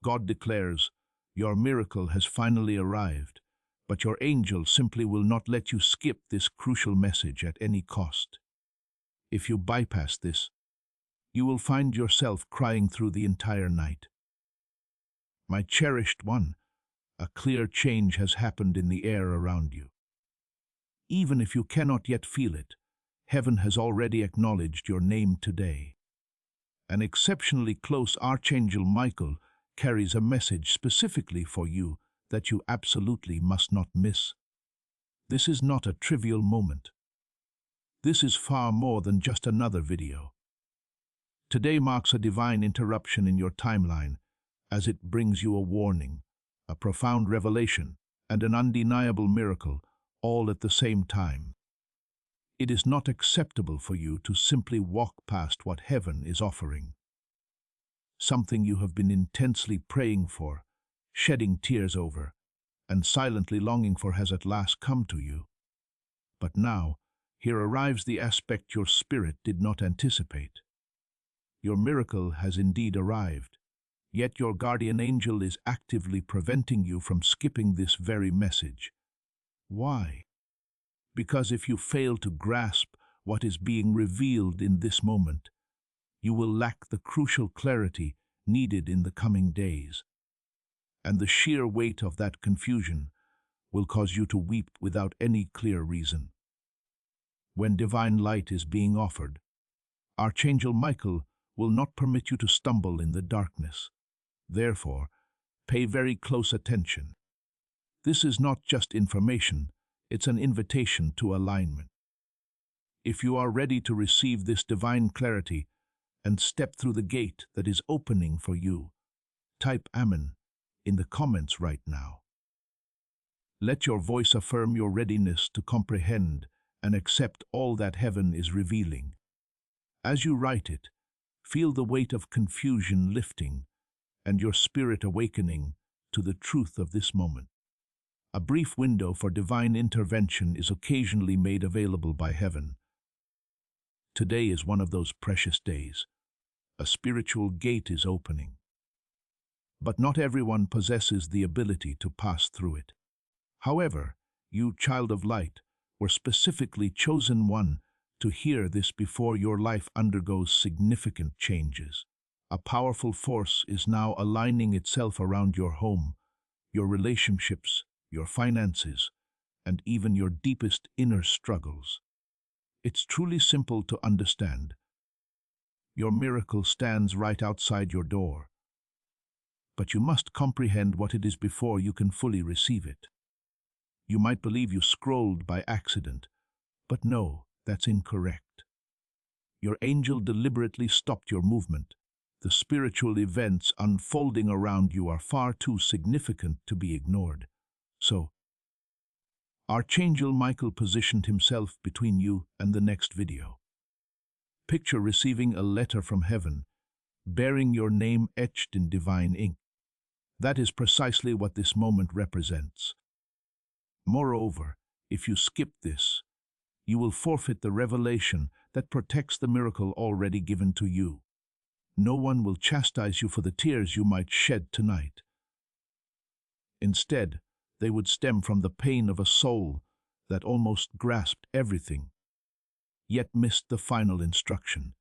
God declares, your miracle has finally arrived, but your angel simply will not let you skip this crucial message at any cost. If you bypass this, you will find yourself crying through the entire night. My cherished one, a clear change has happened in the air around you. Even if you cannot yet feel it, heaven has already acknowledged your name today. An exceptionally close Archangel Michael carries a message specifically for you that you absolutely must not miss. This is not a trivial moment. This is far more than just another video. Today marks a divine interruption in your timeline, as it brings you a warning, a profound revelation, and an undeniable miracle, all at the same time. It is not acceptable for you to simply walk past what heaven is offering. Something you have been intensely praying for, shedding tears over, and silently longing for has at last come to you. But now, here arrives the aspect your spirit did not anticipate. Your miracle has indeed arrived, yet your guardian angel is actively preventing you from skipping this very message. Why? Because if you fail to grasp what is being revealed in this moment, you will lack the crucial clarity needed in the coming days. And the sheer weight of that confusion will cause you to weep without any clear reason. When divine light is being offered, Archangel Michael will not permit you to stumble in the darkness. Therefore, pay very close attention. This is not just information, it's an invitation to alignment. If you are ready to receive this divine clarity and step through the gate that is opening for you, type Amen in the comments right now. Let your voice affirm your readiness to comprehend and accept all that heaven is revealing. As you write it, feel the weight of confusion lifting and your spirit awakening to the truth of this moment. A brief window for divine intervention is occasionally made available by heaven. Today is one of those precious days. A spiritual gate is opening. But not everyone possesses the ability to pass through it. However, you, child of light, were specifically chosen one to hear this before your life undergoes significant changes. A powerful force is now aligning itself around your home, your relationships, your finances, and even your deepest inner struggles. It's truly simple to understand. Your miracle stands right outside your door, but you must comprehend what it is before you can fully receive it. You might believe you scrolled by accident, but no, that's incorrect. Your angel deliberately stopped your movement. The spiritual events unfolding around you are far too significant to be ignored. So, Archangel Michael positioned himself between you and the next video. Picture receiving a letter from heaven, bearing your name etched in divine ink. That is precisely what this moment represents. Moreover, if you skip this, you will forfeit the revelation that protects the miracle already given to you. No one will chastise you for the tears you might shed tonight. Instead, they would stem from the pain of a soul that almost grasped everything, yet missed the final instruction.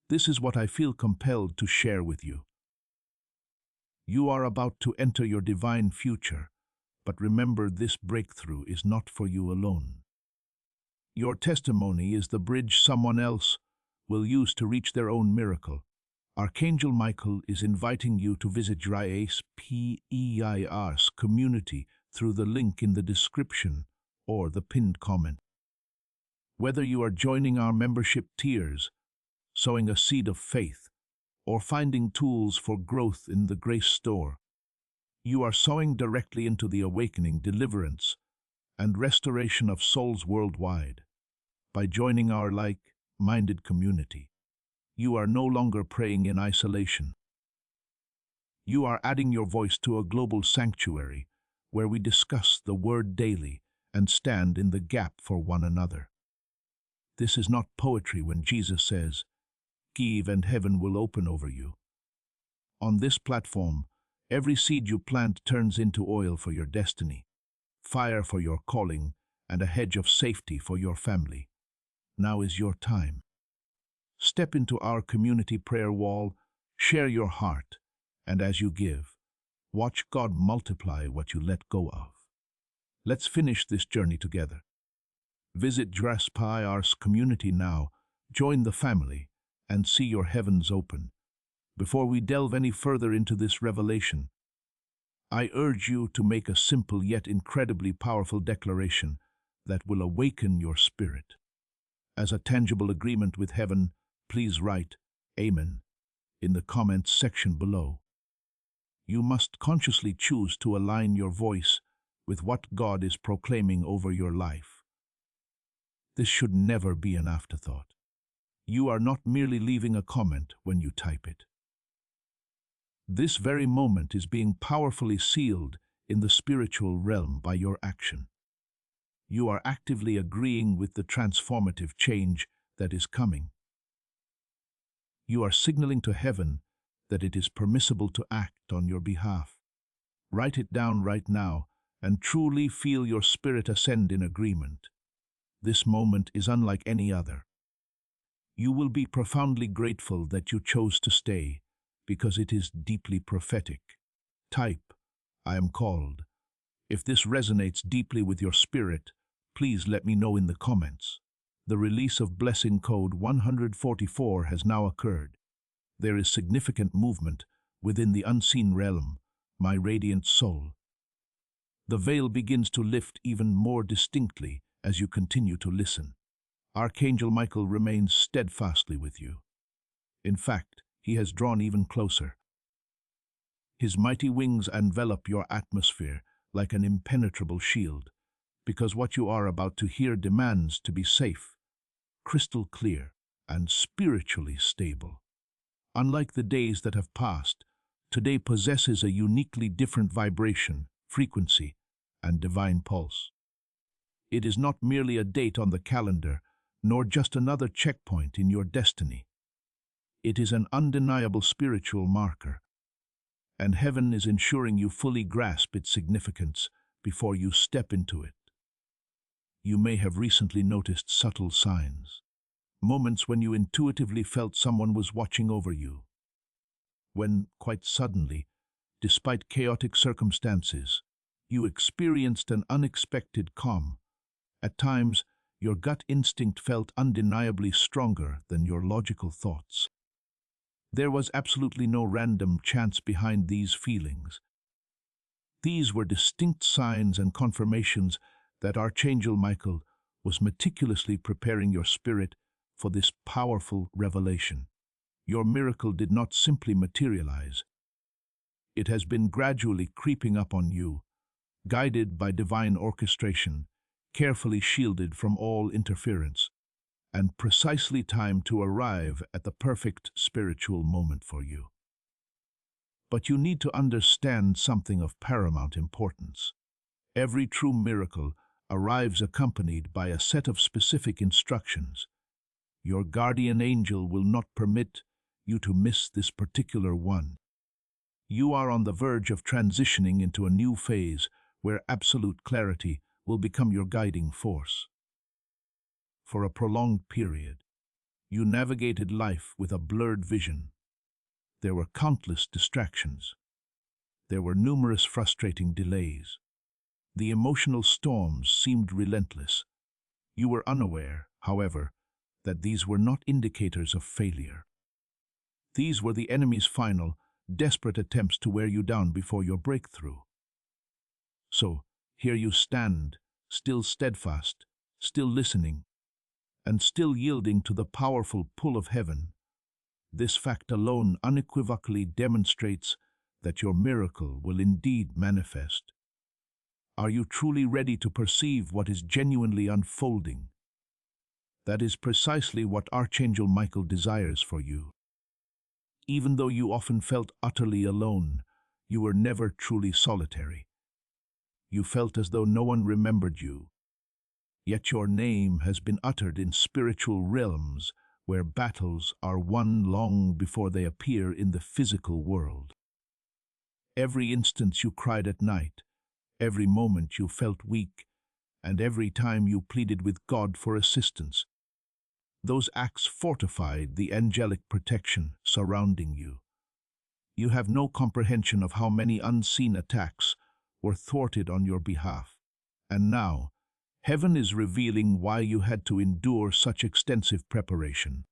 This is what I feel compelled to share with you. You are about to enter your divine future, but remember, this breakthrough is not for you alone. Your testimony is the bridge someone else will use to reach their own miracle. Archangel Michael is inviting you to visit Dryas Peir's community through the link in the description or the pinned comment. Whether you are joining our membership tiers, sowing a seed of faith, or finding tools for growth in the Grace Store, you are sowing directly into the awakening, deliverance, and restoration of souls worldwide. By joining our like-minded community, you are no longer praying in isolation. You are adding your voice to a global sanctuary where we discuss the Word daily and stand in the gap for one another. This is not poetry when Jesus says, "Give and heaven will open over you." On this platform, Every seed you plant turns into oil for your destiny, fire for your calling, and a hedge of safety for your family. Now is your time. Step into our community prayer wall, share your heart, and as you give, watch God multiply what you let go of. Let's finish this journey together. Visit Draspir's community now, join the family, and see your heavens open. Before we delve any further into this revelation, I urge you to make a simple yet incredibly powerful declaration that will awaken your spirit. As a tangible agreement with heaven, please write Amen in the comments section below. You must consciously choose to align your voice with what God is proclaiming over your life. This should never be an afterthought. You are not merely leaving a comment when you type it. This very moment is being powerfully sealed in the spiritual realm by your action. You are actively agreeing with the transformative change that is coming. You are signaling to heaven that it is permissible to act on your behalf. Write it down right now and truly feel your spirit ascend in agreement. This moment is unlike any other. You will be profoundly grateful that you chose to stay, because it is deeply prophetic. Type, I am called. If this resonates deeply with your spirit, please let me know in the comments. The release of blessing code 144 has now occurred. There is significant movement within the unseen realm, my radiant soul. The veil begins to lift even more distinctly as you continue to listen. Archangel Michael remains steadfastly with you. In fact, he has drawn even closer. His mighty wings envelop your atmosphere like an impenetrable shield, because what you are about to hear demands to be safe, crystal clear, and spiritually stable. Unlike the days that have passed, today possesses a uniquely different vibration, frequency, and divine pulse. It is not merely a date on the calendar, nor just another checkpoint in your destiny. It is an undeniable spiritual marker, and heaven is ensuring you fully grasp its significance before you step into it. You may have recently noticed subtle signs, moments when you intuitively felt someone was watching over you. When, quite suddenly, despite chaotic circumstances, you experienced an unexpected calm. At times, your gut instinct felt undeniably stronger than your logical thoughts. There was absolutely no random chance behind these feelings. These were distinct signs and confirmations that Archangel Michael was meticulously preparing your spirit for this powerful revelation. Your miracle did not simply materialize. It has been gradually creeping up on you, guided by divine orchestration, carefully shielded from all interference, and precisely timed to arrive at the perfect spiritual moment for you. But you need to understand something of paramount importance. Every true miracle arrives accompanied by a set of specific instructions. Your guardian angel will not permit you to miss this particular one. You are on the verge of transitioning into a new phase where absolute clarity will become your guiding force. For a prolonged period, you navigated life with a blurred vision. There were countless distractions. There were numerous frustrating delays. The emotional storms seemed relentless. You were unaware, however, that these were not indicators of failure. These were the enemy's final, desperate attempts to wear you down before your breakthrough. So, here you stand, still steadfast, still listening, and still yielding to the powerful pull of heaven. This fact alone unequivocally demonstrates that your miracle will indeed manifest. Are you truly ready to perceive what is genuinely unfolding? That is precisely what Archangel Michael desires for you. Even though you often felt utterly alone, you were never truly solitary. You felt as though no one remembered you. Yet your name has been uttered in spiritual realms where battles are won long before they appear in the physical world. Every instant you cried at night, every moment you felt weak, and every time you pleaded with God for assistance. Those acts fortified the angelic protection surrounding you. You have no comprehension of how many unseen attacks were thwarted on your behalf. And now, heaven is revealing why you had to endure such extensive preparation.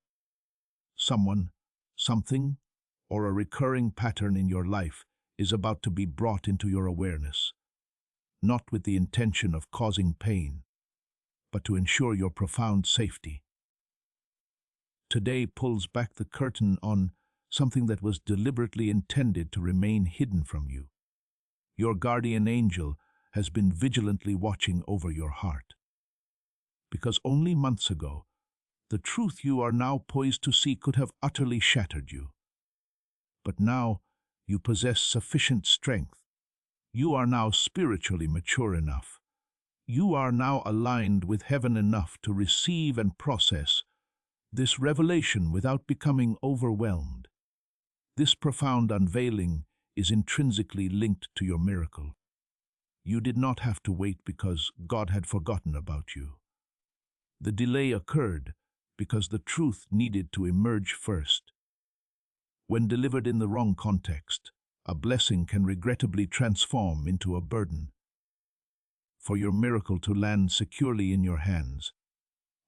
Someone, something, or a recurring pattern in your life is about to be brought into your awareness, not with the intention of causing pain, but to ensure your profound safety. Today pulls back the curtain on something that was deliberately intended to remain hidden from you. Your guardian angel has been vigilantly watching over your heart. Because only months ago, the truth you are now poised to see could have utterly shattered you. But now you possess sufficient strength. You are now spiritually mature enough. You are now aligned with heaven enough to receive and process this revelation without becoming overwhelmed. This profound unveiling is intrinsically linked to your miracle. You did not have to wait because God had forgotten about you. The delay occurred because the truth needed to emerge first. When delivered in the wrong context, a blessing can regrettably transform into a burden. For your miracle to land securely in your hands,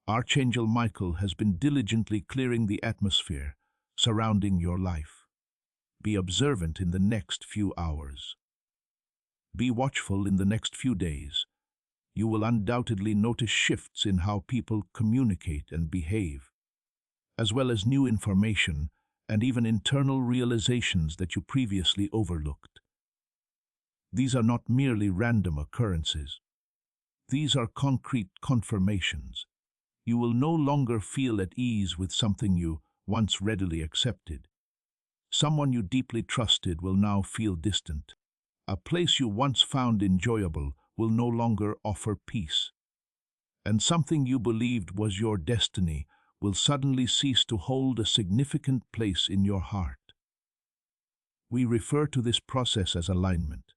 Archangel Michael has been diligently clearing the atmosphere surrounding your life. Be observant in the next few hours. Be watchful in the next few days. You will undoubtedly notice shifts in how people communicate and behave, as well as new information and even internal realizations that you previously overlooked. These are not merely random occurrences. These are concrete confirmations. You will no longer feel at ease with something you once readily accepted. Someone you deeply trusted will now feel distant. A place you once found enjoyable will no longer offer peace. And something you believed was your destiny will suddenly cease to hold a significant place in your heart. We refer to this process as alignment.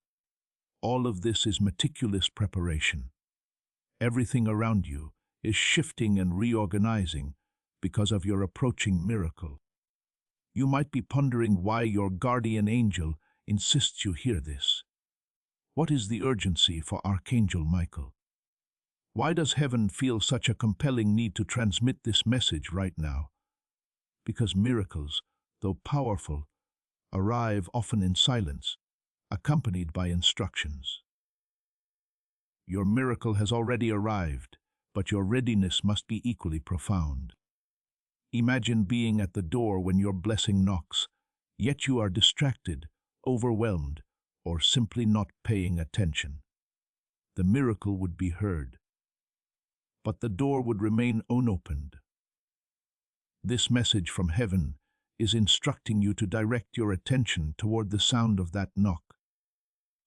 All of this is meticulous preparation. Everything around you is shifting and reorganizing because of your approaching miracle. You might be pondering why your guardian angel insists you hear this. What is the urgency for Archangel Michael? Why does heaven feel such a compelling need to transmit this message right now? Because miracles, though powerful, arrive often in silence, accompanied by instructions. Your miracle has already arrived, but your readiness must be equally profound. Imagine being at the door when your blessing knocks, yet you are distracted, overwhelmed, or simply not paying attention. The miracle would be heard, but the door would remain unopened. This message from heaven is instructing you to direct your attention toward the sound of that knock,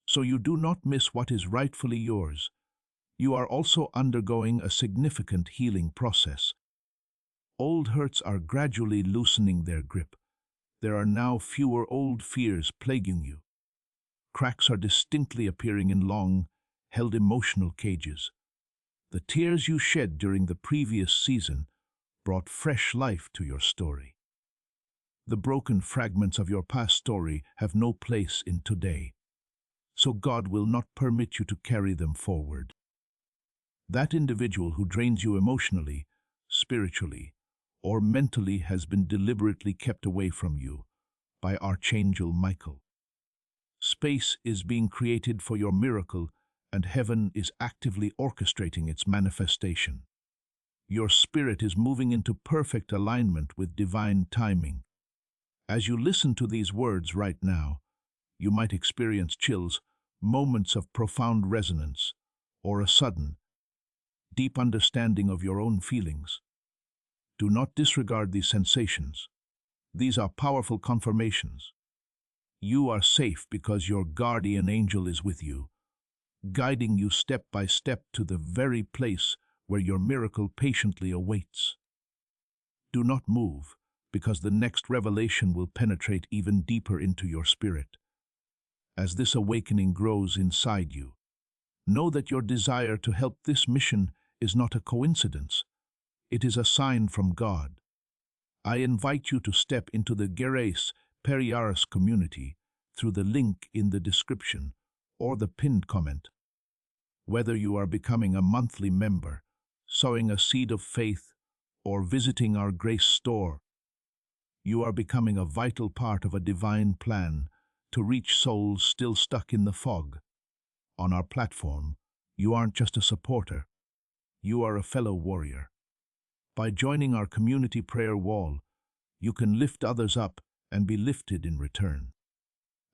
so you do not miss what is rightfully yours. You are also undergoing a significant healing process. Old hurts are gradually loosening their grip. There are now fewer old fears plaguing you. Cracks are distinctly appearing in long-held emotional cages. The tears you shed during the previous season brought fresh life to your story. The broken fragments of your past story have no place in today, so God will not permit you to carry them forward. That individual who drains you emotionally, spiritually, or mentally has been deliberately kept away from you by Archangel Michael. Space is being created for your miracle, and heaven is actively orchestrating its manifestation. Your spirit is moving into perfect alignment with divine timing. As you listen to these words right now, you might experience chills, moments of profound resonance, or a sudden, deep understanding of your own feelings. Do not disregard these sensations. These are powerful confirmations. You are safe because your guardian angel is with you, guiding you step by step to the very place where your miracle patiently awaits. Do not move, because the next revelation will penetrate even deeper into your spirit. as this awakening grows inside you. Know that your desire to help this mission is not a coincidence. It is a sign from God. I invite you to step into the Grace Periaris community through the link in the description or the pinned comment. Whether you are becoming a monthly member, sowing a seed of faith, or visiting our Grace store, you are becoming a vital part of a divine plan to reach souls still stuck in the fog. On our platform, you aren't just a supporter, you are a fellow warrior. By joining our community prayer wall, you can lift others up and be lifted in return.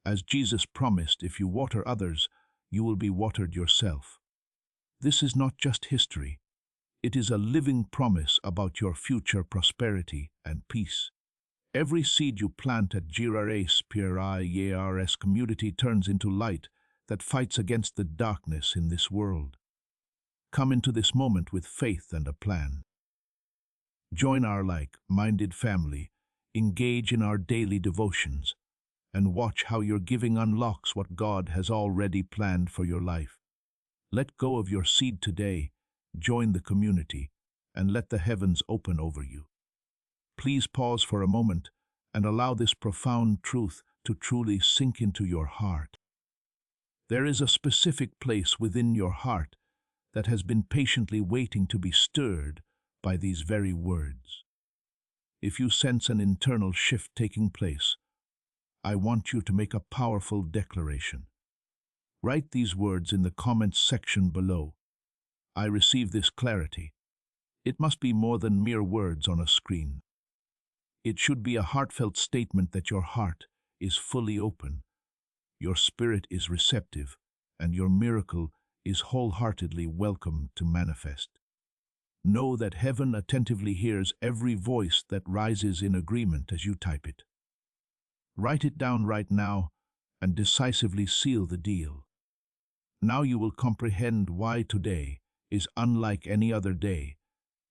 As Jesus promised, if you water others, you will be watered yourself. This is not just history. It is a living promise about your future prosperity and peace. Every seed you plant at Grace Periaris community turns into light that fights against the darkness in this world. Come into this moment with faith and a plan. Join our like-minded family, engage in our daily devotions, and watch how your giving unlocks what God has already planned for your life. Let go of your seed today, join the community, and let the heavens open over you. Please pause for a moment and allow this profound truth to truly sink into your heart. There is a specific place within your heart that has been patiently waiting to be stirred by these very words. If you sense an internal shift taking place, I want you to make a powerful declaration. Write these words in the comments section below. I receive this clarity. It must be more than mere words on a screen. It should be a heartfelt statement that your heart is fully open, your spirit is receptive, and your miracle is wholeheartedly welcome to manifest. Know that heaven attentively hears every voice that rises in agreement as you type it. Write it down right now and decisively seal the deal. Now you will comprehend why today is unlike any other day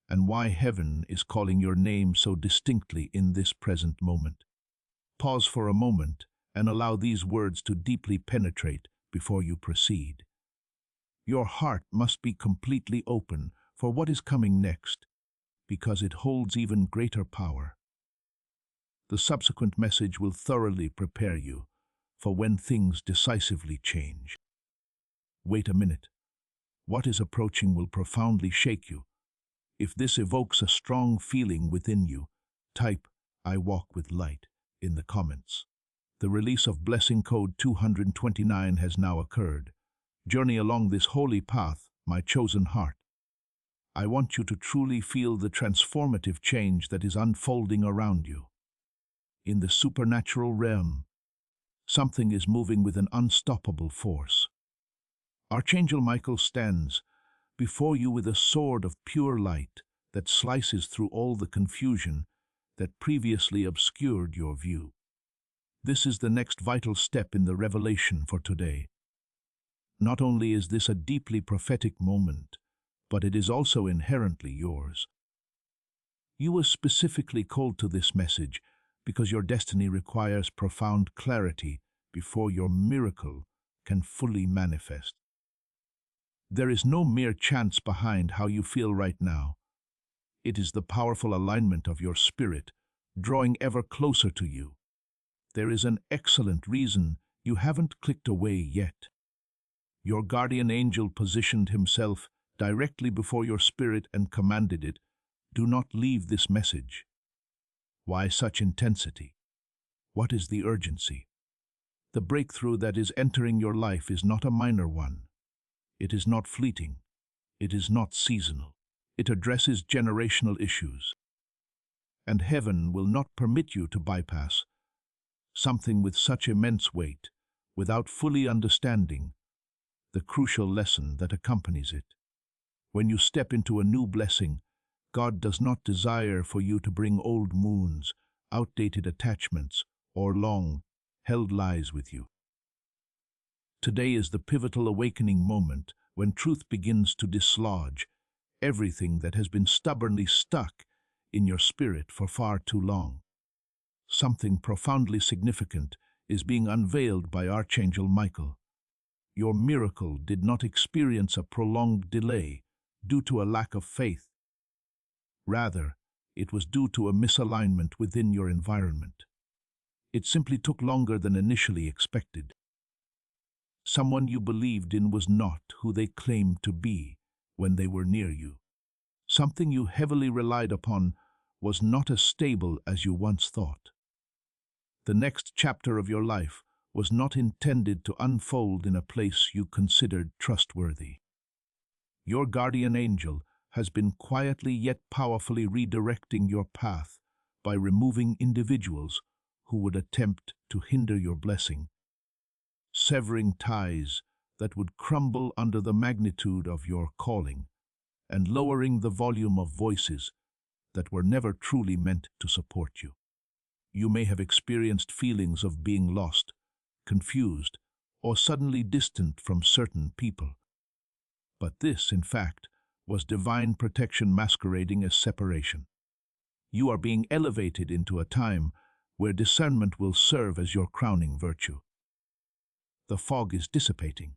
and why heaven is calling your name so distinctly in this present moment. Pause for a moment and allow these words to deeply penetrate before you proceed. Your heart must be completely open for what is coming next, because it holds even greater power. The subsequent message will thoroughly prepare you for when things decisively change. Wait a minute. What is approaching will profoundly shake you. If this evokes a strong feeling within you, type "I walk with light" in the comments. The release of blessing code 229 has now occurred. Journey along this holy path, my chosen heart. I want you to truly feel the transformative change that is unfolding around you. In the supernatural realm, something is moving with an unstoppable force. Archangel Michael stands before you with a sword of pure light that slices through all the confusion that previously obscured your view. This is the next vital step in the revelation for today. Not only is this a deeply prophetic moment, but it is also inherently yours. You were specifically called to this message because your destiny requires profound clarity before your miracle can fully manifest. There is no mere chance behind how you feel right now. It is the powerful alignment of your spirit, drawing ever closer to you. There is an excellent reason you haven't clicked away yet. Your guardian angel positioned himself directly before your spirit and commanded it, "Do not leave this message." Why such intensity? What is the urgency? The breakthrough that is entering your life is not a minor one. It is not fleeting. It is not seasonal. It addresses generational issues. And heaven will not permit you to bypass something with such immense weight without fully understanding the crucial lesson that accompanies it. When you step into a new blessing, God does not desire for you to bring old wounds, outdated attachments, or long-held lies with you. Today is the pivotal awakening moment when truth begins to dislodge everything that has been stubbornly stuck in your spirit for far too long. Something profoundly significant is being unveiled by Archangel Michael. Your miracle did not experience a prolonged delay due to a lack of faith. Rather, it was due to a misalignment within your environment. It simply took longer than initially expected. Someone you believed in was not who they claimed to be when they were near you. Something you heavily relied upon was not as stable as you once thought. The next chapter of your life was not intended to unfold in a place you considered trustworthy. Your guardian angel has been quietly yet powerfully redirecting your path by removing individuals who would attempt to hinder your blessing, severing ties that would crumble under the magnitude of your calling, and lowering the volume of voices that were never truly meant to support you. You may have experienced feelings of being lost, confused, or suddenly distant from certain people. But this, in fact, was divine protection masquerading as separation. You are being elevated into a time where discernment will serve as your crowning virtue. The fog is dissipating.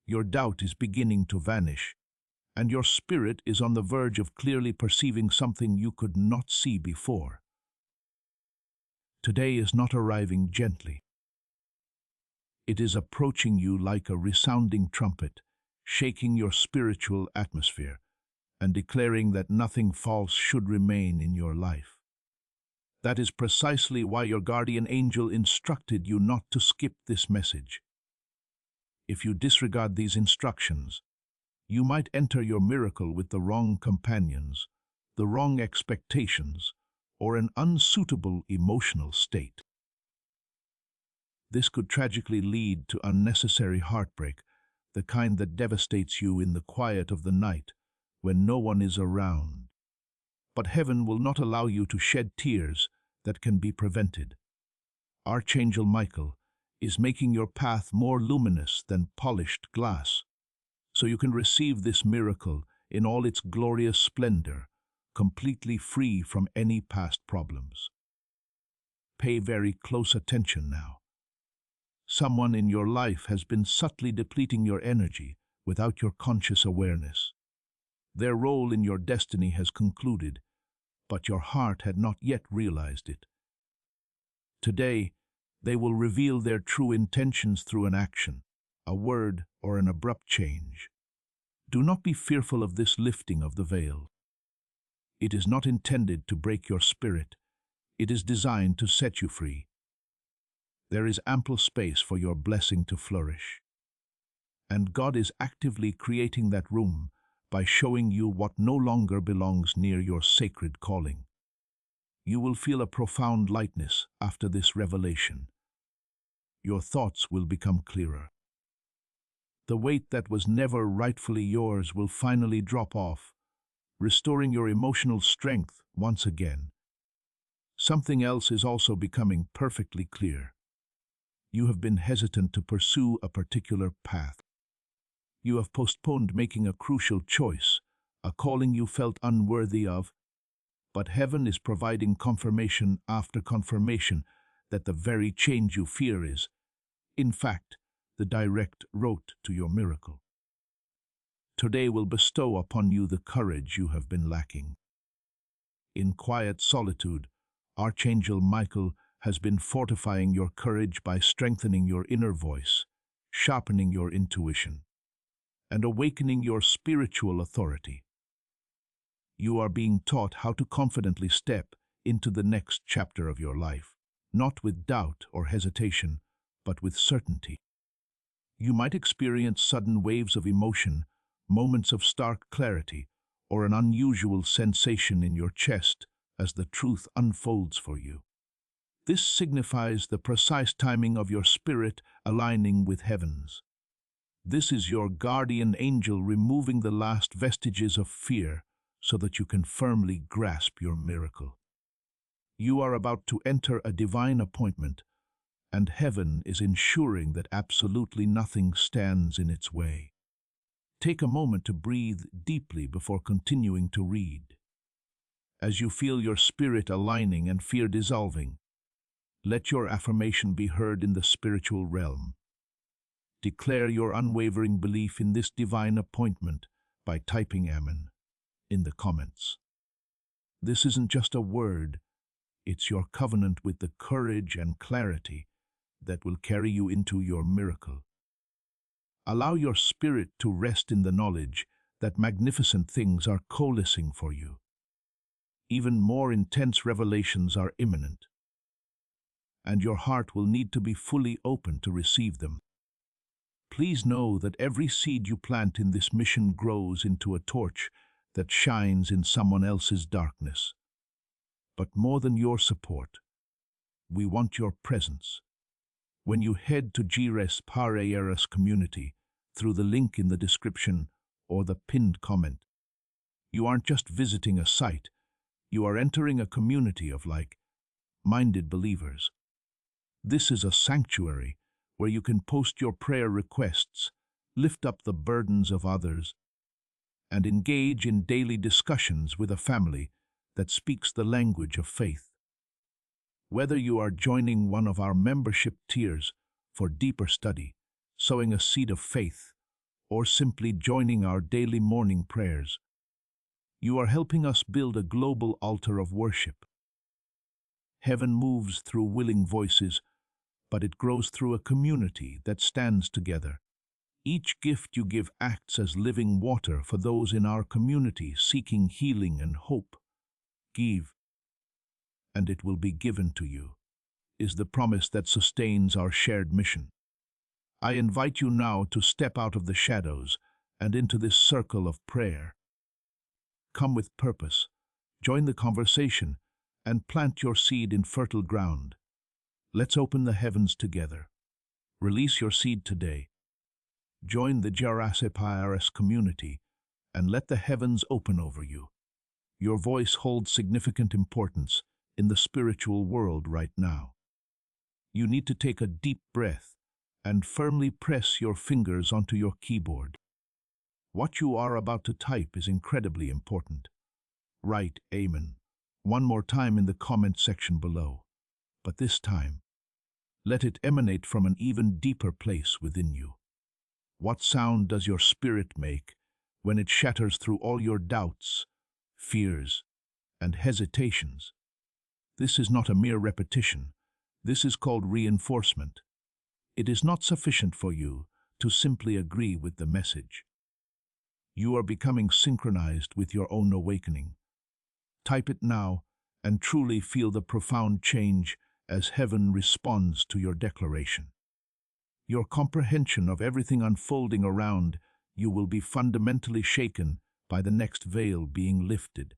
Your doubt is beginning to vanish, and your spirit is on the verge of clearly perceiving something you could not see before. Today is not arriving gently. It is approaching you like a resounding trumpet, shaking your spiritual atmosphere and declaring that nothing false should remain in your life. That is precisely why your guardian angel instructed you not to skip this message. If you disregard these instructions, you might enter your miracle with the wrong companions, the wrong expectations, or an unsuitable emotional state. This could tragically lead to unnecessary heartbreak, the kind that devastates you in the quiet of the night when no one is around. But heaven will not allow you to shed tears that can be prevented. Archangel Michael is making your path more luminous than polished glass, so you can receive this miracle in all its glorious splendor, completely free from any past problems. Pay very close attention now. Someone in your life has been subtly depleting your energy without your conscious awareness. Their role in your destiny has concluded, but your heart had not yet realized it. Today, they will reveal their true intentions through an action, a word, or an abrupt change. Do not be fearful of this lifting of the veil. It is not intended to break your spirit. It is designed to set you free. There is ample space for your blessing to flourish. And God is actively creating that room by showing you what no longer belongs near your sacred calling. You will feel a profound lightness after this revelation. Your thoughts will become clearer. The weight that was never rightfully yours will finally drop off, restoring your emotional strength once again. Something else is also becoming perfectly clear. You have been hesitant to pursue a particular path. You have postponed making a crucial choice, a calling you felt unworthy of, but heaven is providing confirmation after confirmation that the very change you fear is, in fact, the direct route to your miracle. Today will bestow upon you the courage you have been lacking. In quiet solitude, Archangel Michael has been fortifying your courage by strengthening your inner voice, sharpening your intuition, and awakening your spiritual authority. You are being taught how to confidently step into the next chapter of your life, not with doubt or hesitation, but with certainty. You might experience sudden waves of emotion, moments of stark clarity, or an unusual sensation in your chest as the truth unfolds for you. This signifies the precise timing of your spirit aligning with heaven's. This is your guardian angel removing the last vestiges of fear so that you can firmly grasp your miracle. You are about to enter a divine appointment, and heaven is ensuring that absolutely nothing stands in its way. Take a moment to breathe deeply before continuing to read. As you feel your spirit aligning and fear dissolving, Let your affirmation be heard in the spiritual realm. Declare your unwavering belief in this divine appointment by typing Amen in the comments. This isn't just a word, it's your covenant with the courage and clarity that will carry you into your miracle. Allow your spirit to rest in the knowledge that magnificent things are coalescing for you. Even more intense revelations are imminent, and your heart will need to be fully open to receive them. Please know that every seed you plant in this mission grows into a torch that shines in someone else's darkness. But more than your support, we want your presence. When you head to Gires Pareras community through the link in the description or the pinned comment, you aren't just visiting a site, you are entering a community of like-minded believers. This is a sanctuary where you can post your prayer requests, lift up the burdens of others, and engage in daily discussions with a family that speaks the language of faith. Whether you are joining one of our membership tiers for deeper study, sowing a seed of faith, or simply joining our daily morning prayers, you are helping us build a global altar of worship. Heaven moves through willing voices, but it grows through a community that stands together. Each gift you give acts as living water for those in our community seeking healing and hope. Give, and it will be given to you, is the promise that sustains our shared mission. I invite you now to step out of the shadows and into this circle of prayer. Come with purpose, join the conversation, and plant your seed in fertile ground. Let's open the heavens together. Release your seed today. Join the Gires Pareras community and let the heavens open over you. Your voice holds significant importance in the spiritual world right now. You need to take a deep breath and firmly press your fingers onto your keyboard. What you are about to type is incredibly important. Write Amen one more time in the comment section below, but this time, let it emanate from an even deeper place within you. What sound does your spirit make when it shatters through all your doubts, fears, and hesitations? This is not a mere repetition. This is called reinforcement. It is not sufficient for you to simply agree with the message. You are becoming synchronized with your own awakening. Type it now and truly feel the profound change as heaven responds to your declaration. Your comprehension of everything unfolding around you will be fundamentally shaken by the next veil being lifted.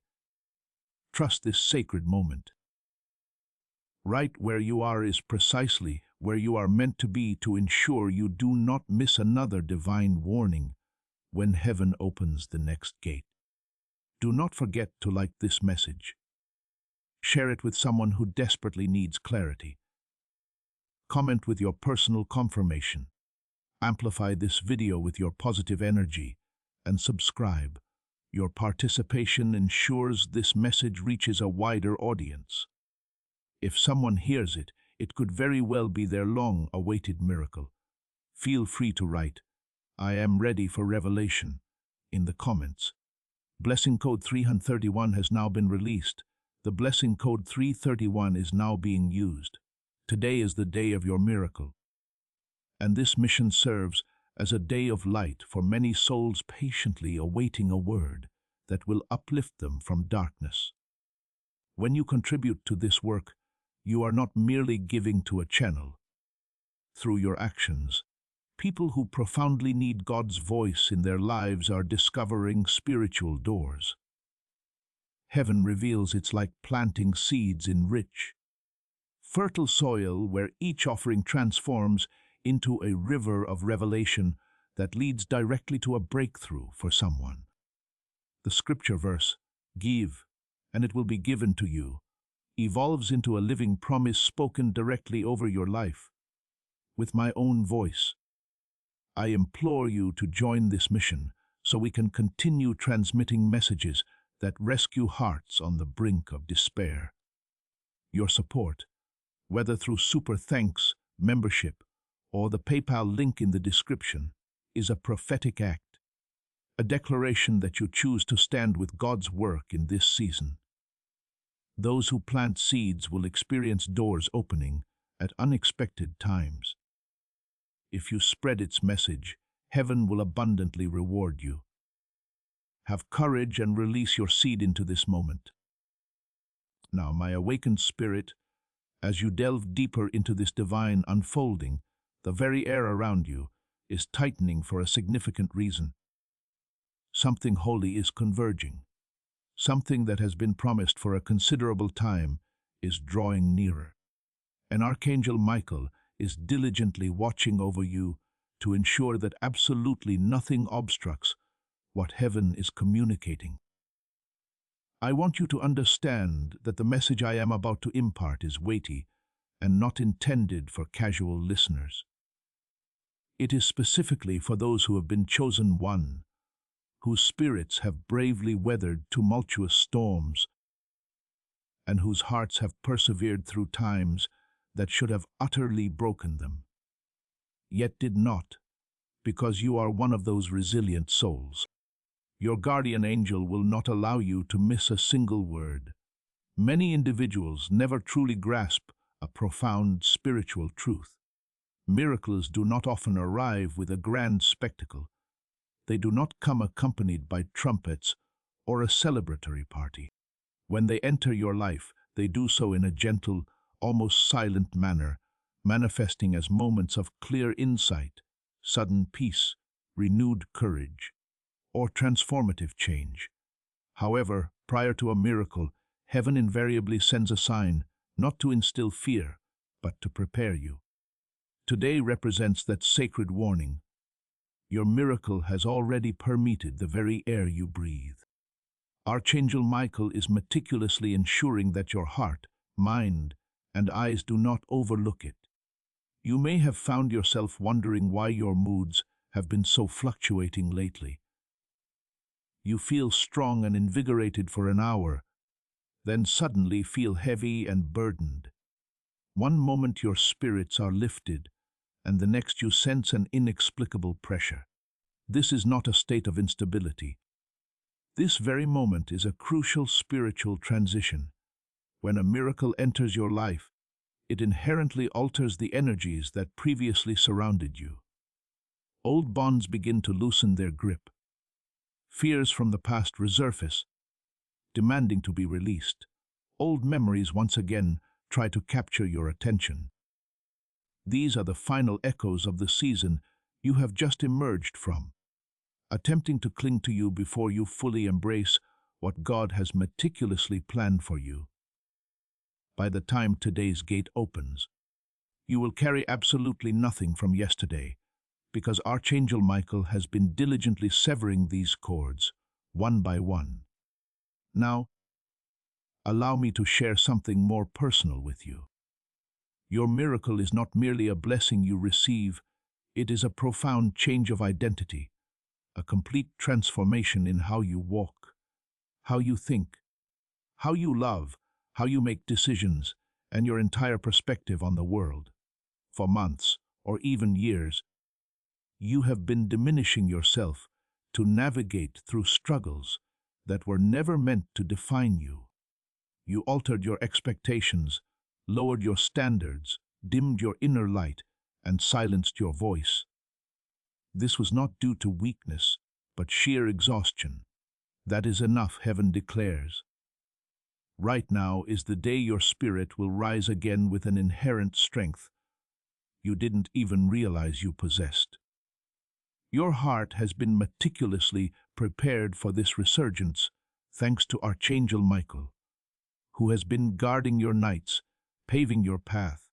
Trust this sacred moment. Right where you are is precisely where you are meant to be to ensure you do not miss another divine warning when heaven opens the next gate. Do not forget to like this message. Share it with someone who desperately needs clarity. Comment with your personal confirmation. Amplify this video with your positive energy and subscribe. Your participation ensures this message reaches a wider audience. If someone hears it, it could very well be their long-awaited miracle. Feel free to write, "I am ready for revelation," in the comments. Blessing code 331 has now been released. The blessing code 331 is now being used. Today is the day of your miracle. And this mission serves as a day of light for many souls patiently awaiting a word that will uplift them from darkness. When you contribute to this work, you are not merely giving to a channel. Through your actions, people who profoundly need God's voice in their lives are discovering spiritual doors. Heaven reveals it's like planting seeds in rich, fertile soil where each offering transforms into a river of revelation that leads directly to a breakthrough for someone. The scripture verse, "Give, and it will be given to you," evolves into a living promise spoken directly over your life. With my own voice, I implore you to join this mission so we can continue transmitting messages that rescue hearts on the brink of despair. Your support, whether through super thanks, membership, or the PayPal link in the description, is a prophetic act, a declaration that you choose to stand with God's work in this season. Those who plant seeds will experience doors opening at unexpected times. If you spread its message, heaven will abundantly reward you. Have courage and release your seed into this moment. Now, my awakened spirit, as you delve deeper into this divine unfolding, the very air around you is tightening for a significant reason. Something holy is converging. Something that has been promised for a considerable time is drawing nearer. And Archangel Michael is diligently watching over you to ensure that absolutely nothing obstructs what heaven is communicating. I want you to understand that the message I am about to impart is weighty and not intended for casual listeners. It is specifically for those who have been chosen one, whose spirits have bravely weathered tumultuous storms, and whose hearts have persevered through times that should have utterly broken them, yet did not, because you are one of those resilient souls. Your guardian angel will not allow you to miss a single word. Many individuals never truly grasp a profound spiritual truth. Miracles do not often arrive with a grand spectacle. They do not come accompanied by trumpets or a celebratory party. When they enter your life, they do so in a gentle, almost silent manner, manifesting as moments of clear insight, sudden peace, renewed courage, or transformative change. However, prior to a miracle, heaven invariably sends a sign, not to instill fear, but to prepare you. Today represents that sacred warning. Your miracle has already permeated the very air you breathe. Archangel Michael is meticulously ensuring that your heart, mind, and eyes do not overlook it. You may have found yourself wondering why your moods have been so fluctuating lately. You feel strong and invigorated for an hour, then suddenly feel heavy and burdened. One moment your spirits are lifted, and the next you sense an inexplicable pressure. This is not a state of instability. This very moment is a crucial spiritual transition. When a miracle enters your life, it inherently alters the energies that previously surrounded you. Old bonds begin to loosen their grip. Fears from the past resurface, demanding to be released. Old memories once again try to capture your attention. These are the final echoes of the season you have just emerged from, attempting to cling to you before you fully embrace what God has meticulously planned for you. By the time today's gate opens, you will carry absolutely nothing from yesterday, because Archangel Michael has been diligently severing these cords, one by one. Now, allow me to share something more personal with you. Your miracle is not merely a blessing you receive, it is a profound change of identity, a complete transformation in how you walk, how you think, how you love, how you make decisions, and your entire perspective on the world. For months, or even years, you have been diminishing yourself to navigate through struggles that were never meant to define you. You altered your expectations, lowered your standards, dimmed your inner light, and silenced your voice. This was not due to weakness, but sheer exhaustion. That is enough, heaven declares. Right now is the day your spirit will rise again with an inherent strength you didn't even realize you possessed. Your heart has been meticulously prepared for this resurgence, thanks to Archangel Michael, who has been guarding your nights, paving your path,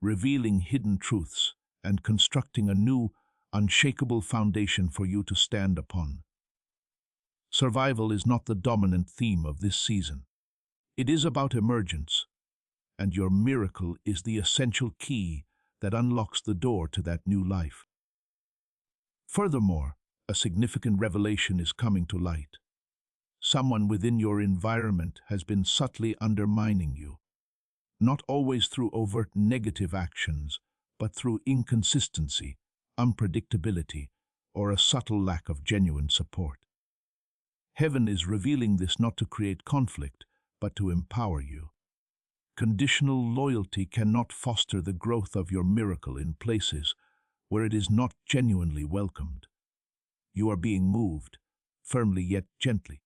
revealing hidden truths, and constructing a new, unshakable foundation for you to stand upon. Survival is not the dominant theme of this season. It is about emergence, and your miracle is the essential key that unlocks the door to that new life. Furthermore, a significant revelation is coming to light. Someone within your environment has been subtly undermining you. not always through overt negative actions, but through inconsistency, unpredictability, or a subtle lack of genuine support. Heaven is revealing this not to create conflict, but to empower you. Conditional loyalty cannot foster the growth of your miracle in places where it is not genuinely welcomed. You are being moved, firmly yet gently.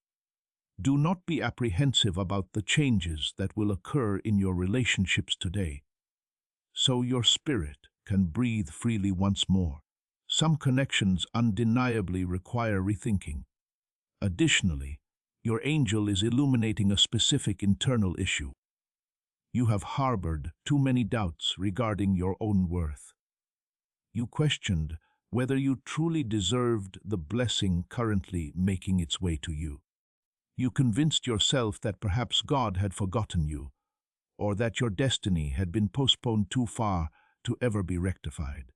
Do not be apprehensive about the changes that will occur in your relationships today, so your spirit can breathe freely once more. Some connections undeniably require rethinking. Additionally, your angel is illuminating a specific internal issue. You have harbored too many doubts regarding your own worth. You questioned whether you truly deserved the blessing currently making its way to you. You convinced yourself that perhaps God had forgotten you, or that your destiny had been postponed too far to ever be rectified.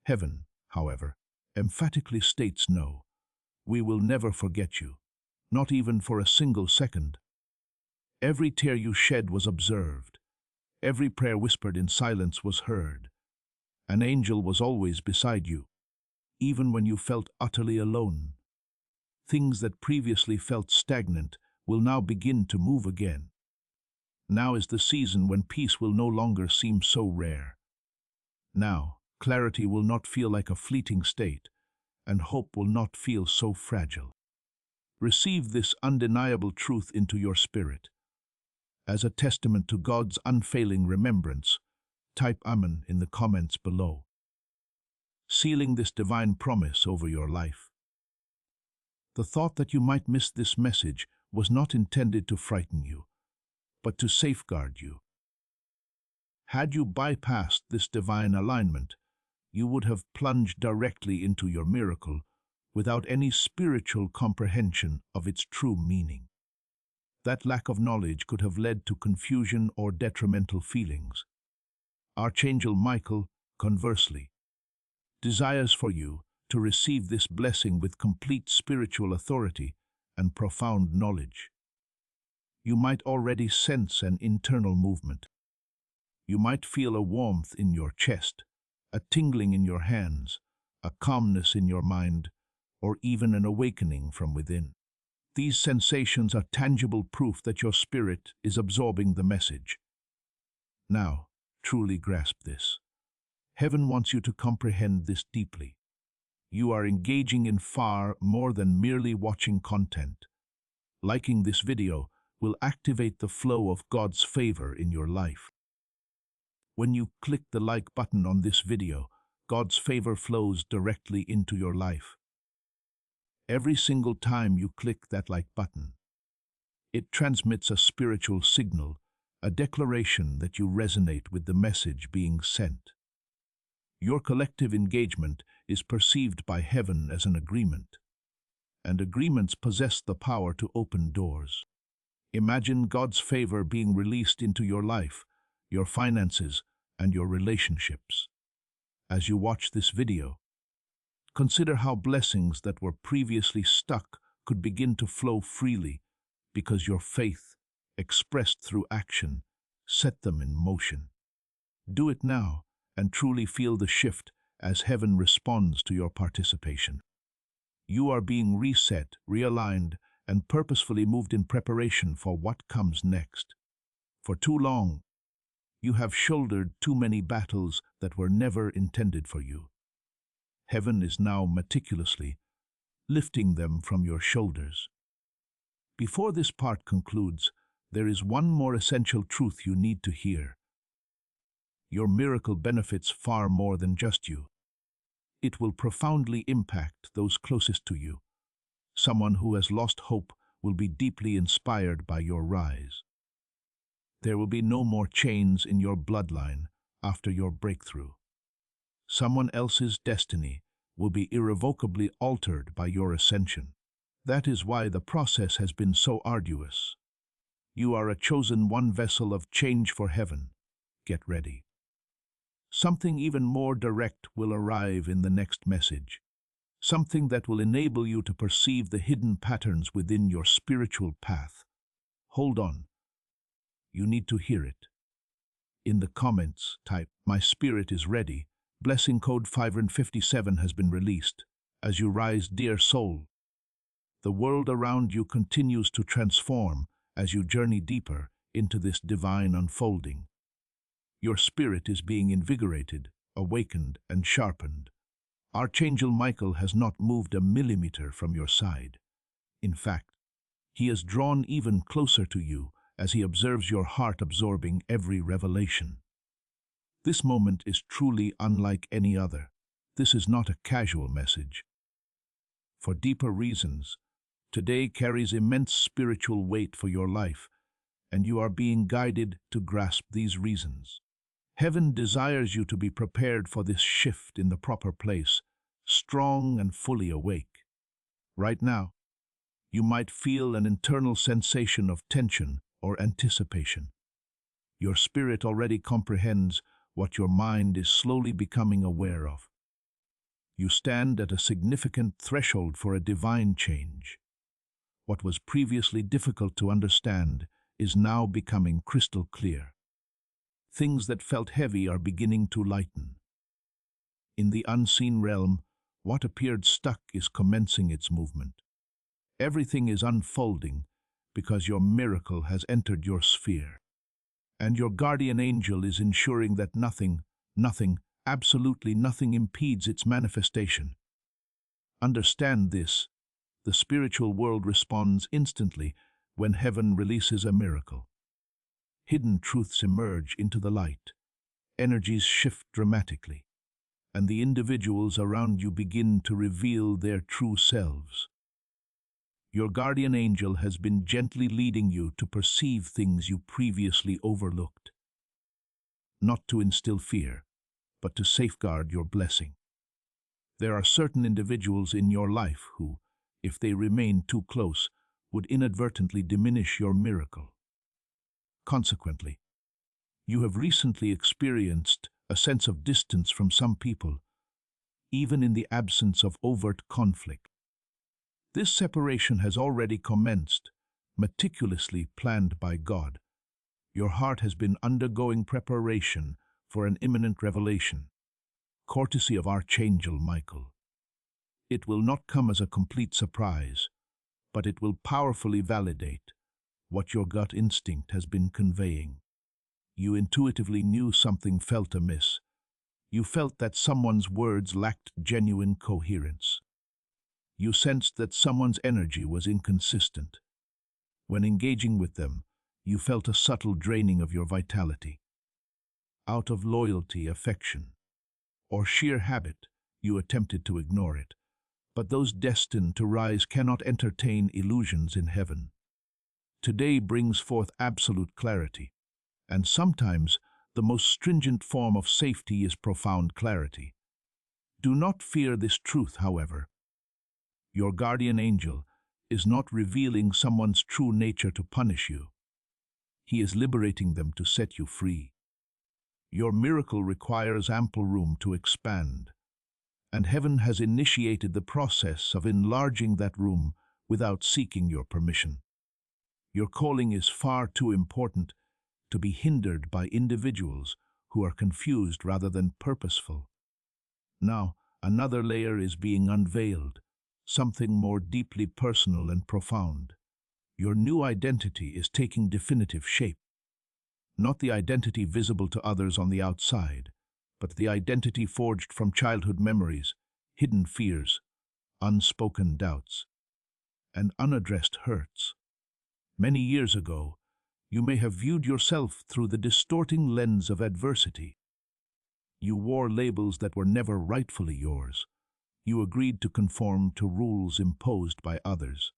Heaven, however, emphatically states no. We will never forget you, not even for a single second. Every tear you shed was observed. Every prayer whispered in silence was heard. An angel was always beside you, even when you felt utterly alone. Things that previously felt stagnant will now begin to move again. Now is the season when peace will no longer seem so rare. Now, clarity will not feel like a fleeting state, and hope will not feel so fragile. Receive this undeniable truth into your spirit. As a testament to God's unfailing remembrance, type Amen in the comments below, sealing this divine promise over your life. The thought that you might miss this message was not intended to frighten you, but to safeguard you. Had you bypassed this divine alignment, you would have plunged directly into your miracle without any spiritual comprehension of its true meaning. That lack of knowledge could have led to confusion or detrimental feelings. Archangel Michael, conversely, desires for you to receive this blessing with complete spiritual authority and profound knowledge. You might already sense an internal movement. You might feel a warmth in your chest, a tingling in your hands, a calmness in your mind, or even an awakening from within. These sensations are tangible proof that your spirit is absorbing the message. Now, truly grasp this. Heaven wants you to comprehend this deeply. You are engaging in far more than merely watching content. Liking this video will activate the flow of God's favor in your life. When you click the like button on this video, God's favor flows directly into your life. Every single time you click that like button, it transmits a spiritual signal, a declaration that you resonate with the message being sent. Your collective engagement is perceived by heaven as an agreement, and agreements possess the power to open doors. Imagine God's favor being released into your life, your finances, and your relationships. As you watch this video, consider how blessings that were previously stuck could begin to flow freely because your faith, expressed through action, set them in motion. Do it now and truly feel the shift as heaven responds to your participation. You are being reset, realigned, and purposefully moved in preparation for what comes next. For too long, you have shouldered too many battles that were never intended for you. Heaven is now meticulously lifting them from your shoulders. Before this part concludes, there is one more essential truth you need to hear. Your miracle benefits far more than just you. It will profoundly impact those closest to you. Someone who has lost hope will be deeply inspired by your rise. There will be no more chains in your bloodline after your breakthrough. Someone else's destiny will be irrevocably altered by your ascension. That is why the process has been so arduous. You are a chosen one vessel of change for heaven. Get ready. Something even more direct will arrive in the next message. Something that will enable you to perceive the hidden patterns within your spiritual path. Hold on. You need to hear it. In the comments, type, "My spirit is ready. Blessing code 557 has been released." As you rise, dear soul, the world around you continues to transform as you journey deeper into this divine unfolding. Your spirit is being invigorated, awakened, and sharpened. Archangel Michael has not moved a millimeter from your side. In fact, he is drawn even closer to you as he observes your heart absorbing every revelation. This moment is truly unlike any other. This is not a casual message. For deeper reasons, today carries immense spiritual weight for your life, and you are being guided to grasp these reasons. Heaven desires you to be prepared for this shift in the proper place, strong and fully awake. Right now, you might feel an internal sensation of tension or anticipation. Your spirit already comprehends what your mind is slowly becoming aware of. You stand at a significant threshold for a divine change. What was previously difficult to understand is now becoming crystal clear. Things that felt heavy are beginning to lighten. In the unseen realm, what appeared stuck is commencing its movement. Everything is unfolding because your miracle has entered your sphere. And your guardian angel is ensuring that nothing, absolutely nothing impedes its manifestation. Understand this: the spiritual world responds instantly when heaven releases a miracle. Hidden truths emerge into the light, energies shift dramatically, and the individuals around you begin to reveal their true selves. Your guardian angel has been gently leading you to perceive things you previously overlooked, not to instill fear, but to safeguard your blessing. There are certain individuals in your life who, if they remain too close, would inadvertently diminish your miracle. Consequently, you have recently experienced a sense of distance from some people, even in the absence of overt conflict. This separation has already commenced, meticulously planned by God. Your heart has been undergoing preparation for an imminent revelation, courtesy of Archangel Michael. It will not come as a complete surprise, but it will powerfully validate what your gut instinct has been conveying. You intuitively knew something felt amiss. You felt that someone's words lacked genuine coherence. You sensed that someone's energy was inconsistent. When engaging with them, you felt a subtle draining of your vitality. Out of loyalty, affection, or sheer habit, you attempted to ignore it. But those destined to rise cannot entertain illusions in heaven. Today brings forth absolute clarity, and sometimes the most stringent form of safety is profound clarity. Do not fear this truth, however. Your guardian angel is not revealing someone's true nature to punish you. He is liberating them to set you free. Your miracle requires ample room to expand, and heaven has initiated the process of enlarging that room without seeking your permission. Your calling is far too important to be hindered by individuals who are confused rather than purposeful. Now, another layer is being unveiled, something more deeply personal and profound. Your new identity is taking definitive shape. Not the identity visible to others on the outside, but the identity forged from childhood memories, hidden fears, unspoken doubts, and unaddressed hurts. Many years ago, you may have viewed yourself through the distorting lens of adversity. You wore labels that were never rightfully yours. You agreed to conform to rules imposed by others.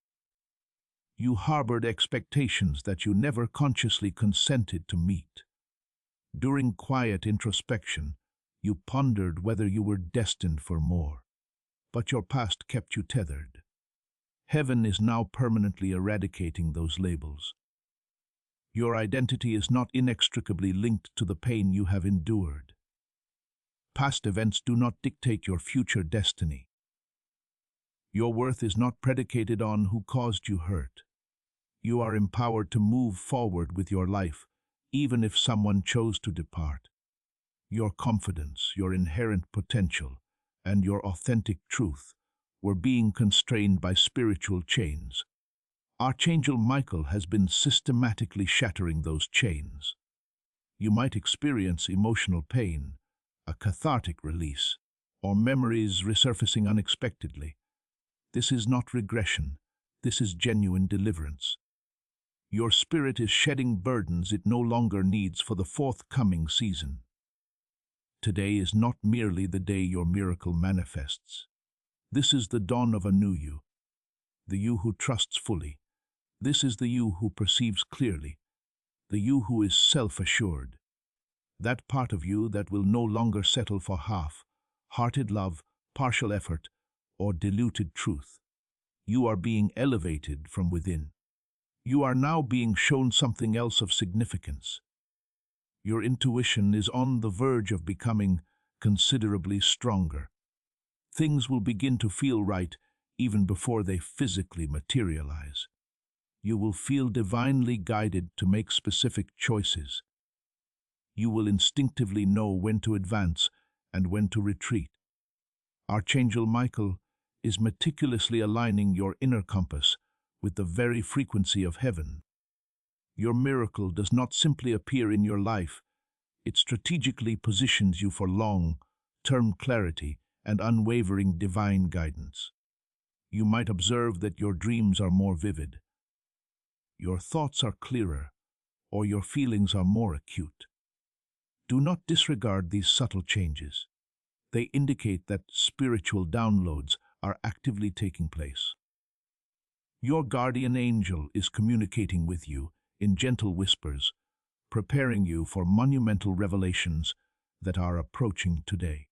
You harbored expectations that you never consciously consented to meet. During quiet introspection, you pondered whether you were destined for more. But your past kept you tethered. Heaven is now permanently eradicating those labels. Your identity is not inextricably linked to the pain you have endured. Past events do not dictate your future destiny. Your worth is not predicated on who caused you hurt. You are empowered to move forward with your life, even if someone chose to depart. Your confidence, your inherent potential, and your authentic truth were being constrained by spiritual chains. Archangel Michael has been systematically shattering those chains. You might experience emotional pain, a cathartic release, or memories resurfacing unexpectedly. This is not regression. This is genuine deliverance. Your spirit is shedding burdens it no longer needs for the forthcoming season. Today is not merely the day your miracle manifests. This is the dawn of a new you, the you who trusts fully. This is the you who perceives clearly, the you who is self-assured. That part of you that will no longer settle for half-hearted love, partial effort, or diluted truth. You are being elevated from within. You are now being shown something else of significance. Your intuition is on the verge of becoming considerably stronger. Things will begin to feel right even before they physically materialize. You will feel divinely guided to make specific choices. You will instinctively know when to advance and when to retreat. Archangel Michael is meticulously aligning your inner compass with the very frequency of heaven. Your miracle does not simply appear in your life, it strategically positions you for long-term clarity and unwavering divine guidance. You might observe that your dreams are more vivid, your thoughts are clearer, or your feelings are more acute. Do not disregard these subtle changes. They indicate that spiritual downloads are actively taking place. Your guardian angel is communicating with you in gentle whispers, preparing you for monumental revelations that are approaching today.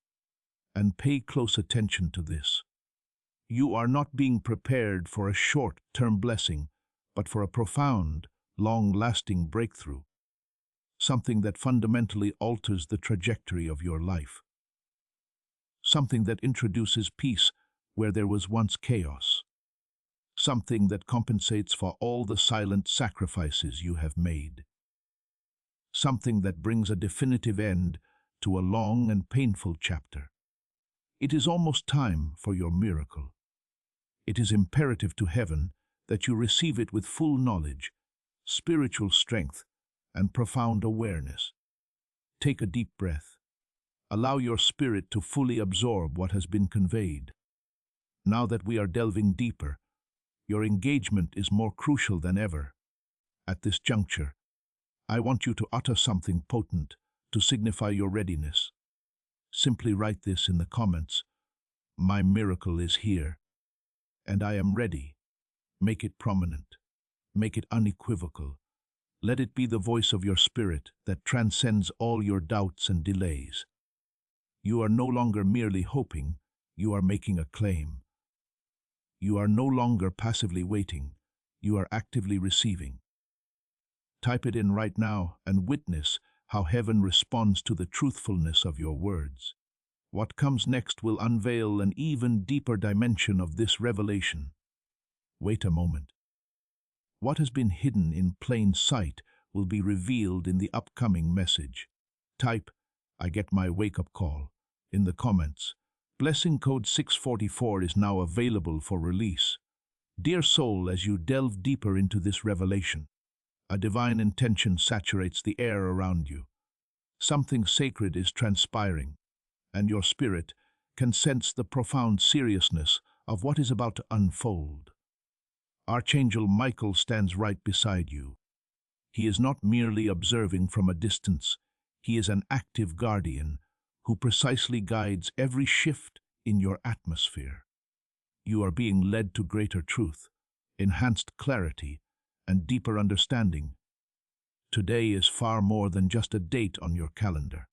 And pay close attention to this. You are not being prepared for a short-term blessing, but for a profound, long-lasting breakthrough, something that fundamentally alters the trajectory of your life, something that introduces peace where there was once chaos, something that compensates for all the silent sacrifices you have made, something that brings a definitive end to a long and painful chapter. It is almost time for your miracle. It is imperative to heaven that you receive it with full knowledge, spiritual strength, and profound awareness. Take a deep breath. Allow your spirit to fully absorb what has been conveyed. Now that we are delving deeper, your engagement is more crucial than ever. At this juncture, I want you to utter something potent to signify your readiness. Simply write this in the comments. My miracle is here, and I am ready. Make it prominent. Make it unequivocal. Let it be the voice of your spirit that transcends all your doubts and delays. You are no longer merely hoping, you are making a claim. You are no longer passively waiting, you are actively receiving. Type it in right now and witness how heaven responds to the truthfulness of your words. What comes next will unveil an even deeper dimension of this revelation. Wait a moment. What has been hidden in plain sight will be revealed in the upcoming message. Type, I get my wake-up call, in the comments. Blessing code 644 is now available for release. Dear soul, as you delve deeper into this revelation, a divine intention saturates the air around you. Something sacred is transpiring, and your spirit can sense the profound seriousness of what is about to unfold. Archangel Michael stands right beside you. He is not merely observing from a distance, he is an active guardian who precisely guides every shift in your atmosphere. You are being led to greater truth, enhanced clarity, and deeper understanding. Today is far more than just a date on your calendar.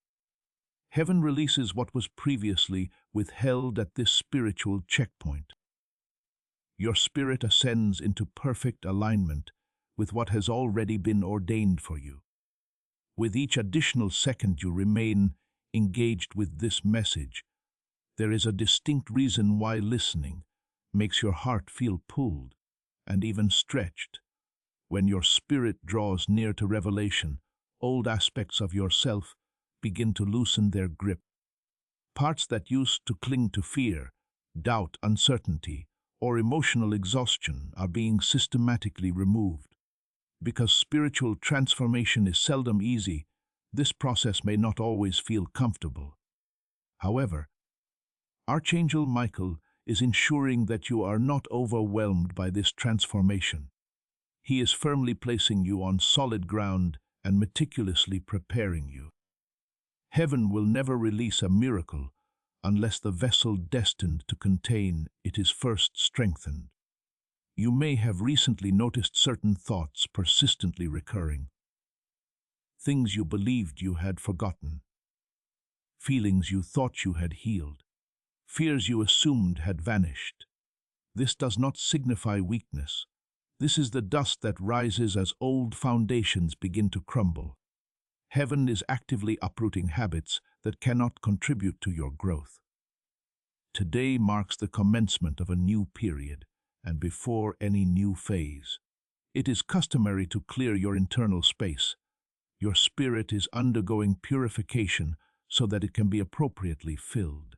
Heaven releases what was previously withheld at this spiritual checkpoint. Your spirit ascends into perfect alignment with what has already been ordained for you. With each additional second you remain engaged with this message, there is a distinct reason why listening makes your heart feel pulled and even stretched. When your spirit draws near to revelation, Old aspects of yourself begin to loosen their grip. Parts that used to cling to fear, doubt, uncertainty, or emotional exhaustion are being systematically removed. Because spiritual transformation is seldom easy, this process may not always feel comfortable. However, Archangel Michael is ensuring that you are not overwhelmed by this transformation. He is firmly placing you on solid ground and meticulously preparing you. Heaven will never release a miracle unless the vessel destined to contain it is first strengthened. You may have recently noticed certain thoughts persistently recurring. Things you believed you had forgotten. Feelings you thought you had healed. Fears you assumed had vanished. This does not signify weakness. This is the dust that rises as old foundations begin to crumble. Heaven is actively uprooting habits that cannot contribute to your growth. Today marks the commencement of a new period, and before any new phase. It is customary to clear your internal space. Your spirit is undergoing purification so that it can be appropriately filled.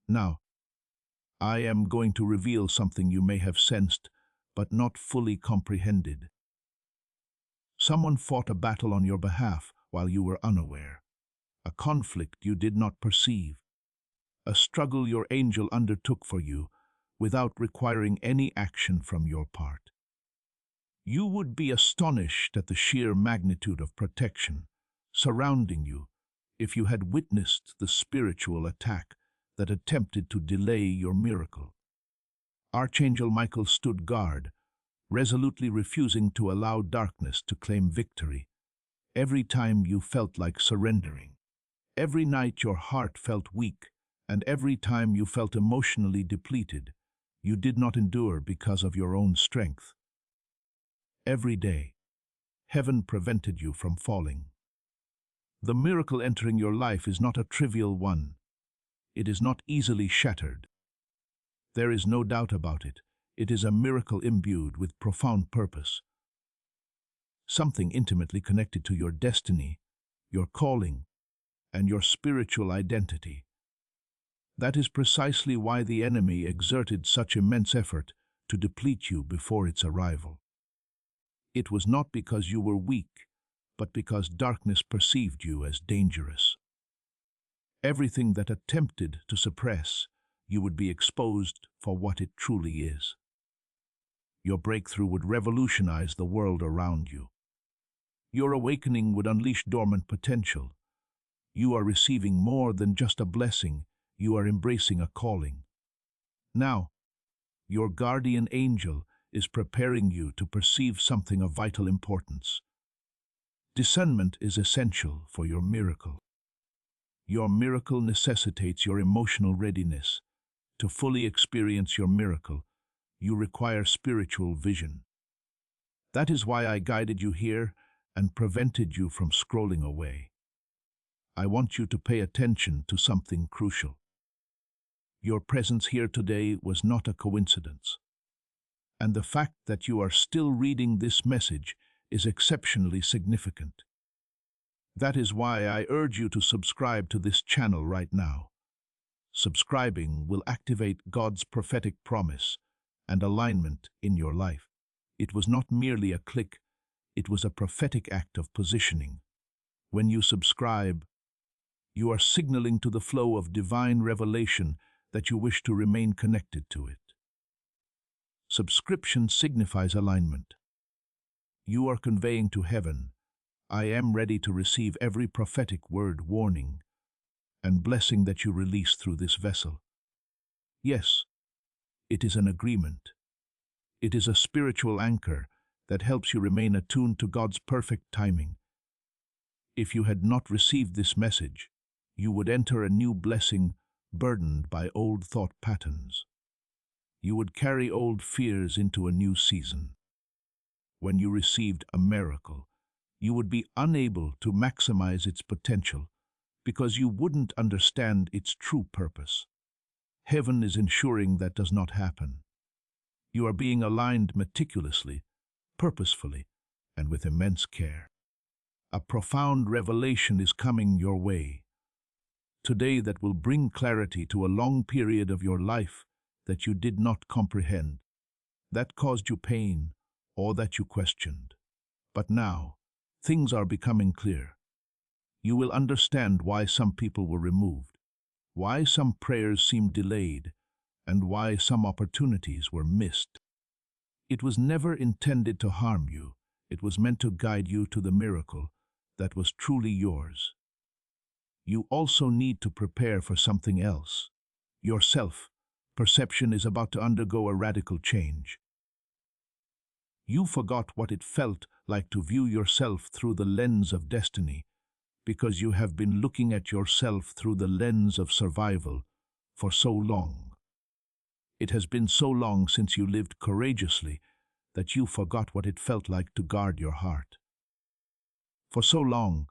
Now, I am going to reveal something you may have sensed, but not fully comprehended. Someone fought a battle on your behalf while you were unaware. A conflict you did not perceive. A struggle your angel undertook for you without requiring any action from your part. You would be astonished at the sheer magnitude of protection surrounding you if you had witnessed the spiritual attack that attempted to delay your miracle. Archangel Michael stood guard, resolutely refusing to allow darkness to claim victory. Every time you felt like surrendering, every night your heart felt weak, and every time you felt emotionally depleted, you did not endure because of your own strength. Every day, heaven prevented you from falling. The miracle entering your life is not a trivial one. It is not easily shattered. There is no doubt about it. It is a miracle imbued with profound purpose. Something intimately connected to your destiny, your calling, and your spiritual identity. That is precisely why the enemy exerted such immense effort to deplete you before its arrival. It was not because you were weak, but because darkness perceived you as dangerous. Everything that attempted to suppress, you would be exposed for what it truly is. Your breakthrough would revolutionize the world around you. Your awakening would unleash dormant potential. You are receiving more than just a blessing, you are embracing a calling. Now, your guardian angel is preparing you to perceive something of vital importance. Discernment is essential for your miracle. Your miracle necessitates your emotional readiness. To fully experience your miracle, you require spiritual vision. That is why I guided you here and prevented you from scrolling away. I want you to pay attention to something crucial. Your presence here today was not a coincidence. And the fact that you are still reading this message is exceptionally significant. That is why I urge you to subscribe to this channel right now. Subscribing will activate God's prophetic promise and alignment in your life. It was not merely a click, it was a prophetic act of positioning. When you subscribe, you are signaling to the flow of divine revelation that you wish to remain connected to it. Subscription signifies alignment. You are conveying to heaven, I am ready to receive every prophetic word, warning, and blessing that you release through this vessel. Yes, it is an agreement. It is a spiritual anchor that helps you remain attuned to God's perfect timing. If you had not received this message, you would enter a new blessing burdened by old thought patterns. You would carry old fears into a new season. When you received a miracle, you would be unable to maximize its potential because you wouldn't understand its true purpose. Heaven is ensuring that does not happen. You are being aligned meticulously, purposefully, and with immense care. A profound revelation is coming your way today that will bring clarity to a long period of your life that you did not comprehend, that caused you pain, or that you questioned. But now, things are becoming clear. You will understand why some people were removed, why some prayers seemed delayed, and why some opportunities were missed. It was never intended to harm you. It was meant to guide you to the miracle that was truly yours. You also need to prepare for something else. Your self-perception is about to undergo a radical change. You forgot what it felt like to view yourself through the lens of destiny because you have been looking at yourself through the lens of survival for so long. It has been so long since you lived courageously that you forgot what it felt like to guard your heart. For so long,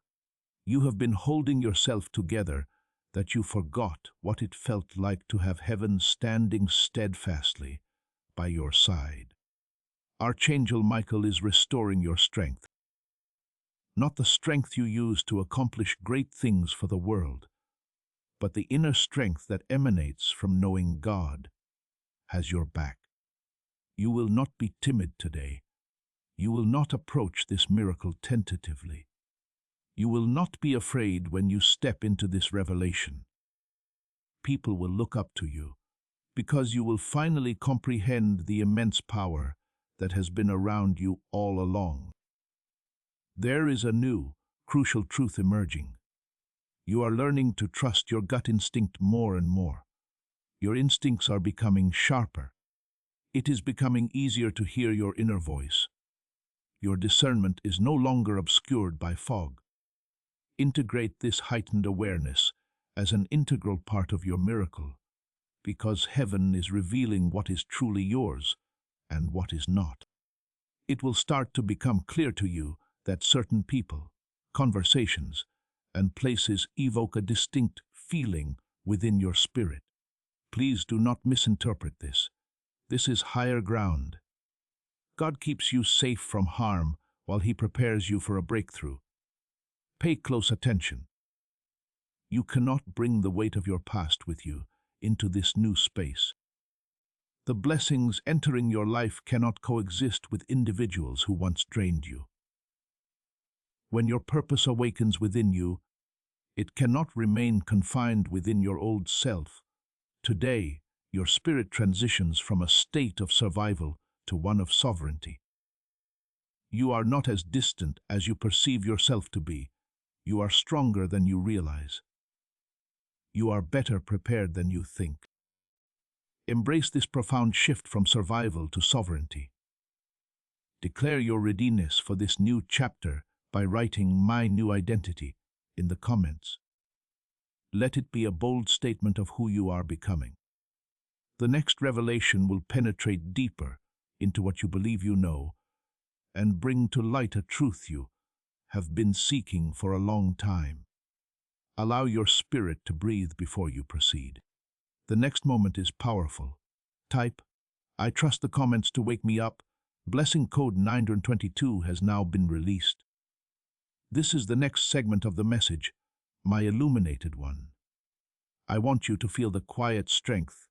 you have been holding yourself together that you forgot what it felt like to have heaven standing steadfastly by your side. Archangel Michael is restoring your strength. Not the strength you use to accomplish great things for the world, but the inner strength that emanates from knowing God has your back. You will not be timid today. You will not approach this miracle tentatively. You will not be afraid when you step into this revelation. People will look up to you because you will finally comprehend the immense power that has been around you all along. There is a new, crucial truth emerging. You are learning to trust your gut instinct more and more. Your instincts are becoming sharper. It is becoming easier to hear your inner voice. Your discernment is no longer obscured by fog. Integrate this heightened awareness as an integral part of your miracle, because heaven is revealing what is truly yours and what is not. It will start to become clear to you that certain people, conversations, and places evoke a distinct feeling within your spirit. Please do not misinterpret this. This is higher ground. God keeps you safe from harm while He prepares you for a breakthrough. Pay close attention. You cannot bring the weight of your past with you into this new space. The blessings entering your life cannot coexist with individuals who once drained you. When your purpose awakens within you, it cannot remain confined within your old self. Today, your spirit transitions from a state of survival to one of sovereignty. You are not as distant as you perceive yourself to be. You are stronger than you realize. You are better prepared than you think. Embrace this profound shift from survival to sovereignty. Declare your readiness for this new chapter by writing "My New Identity" in the comments. Let it be a bold statement of who you are becoming. The next revelation will penetrate deeper into what you believe you know and bring to light a truth you have been seeking for a long time. Allow your spirit to breathe before you proceed. The next moment is powerful. Type, "I trust the comments to wake me up." Blessing code 922 has now been released. This is the next segment of the message, my illuminated one. I want you to feel the quiet strength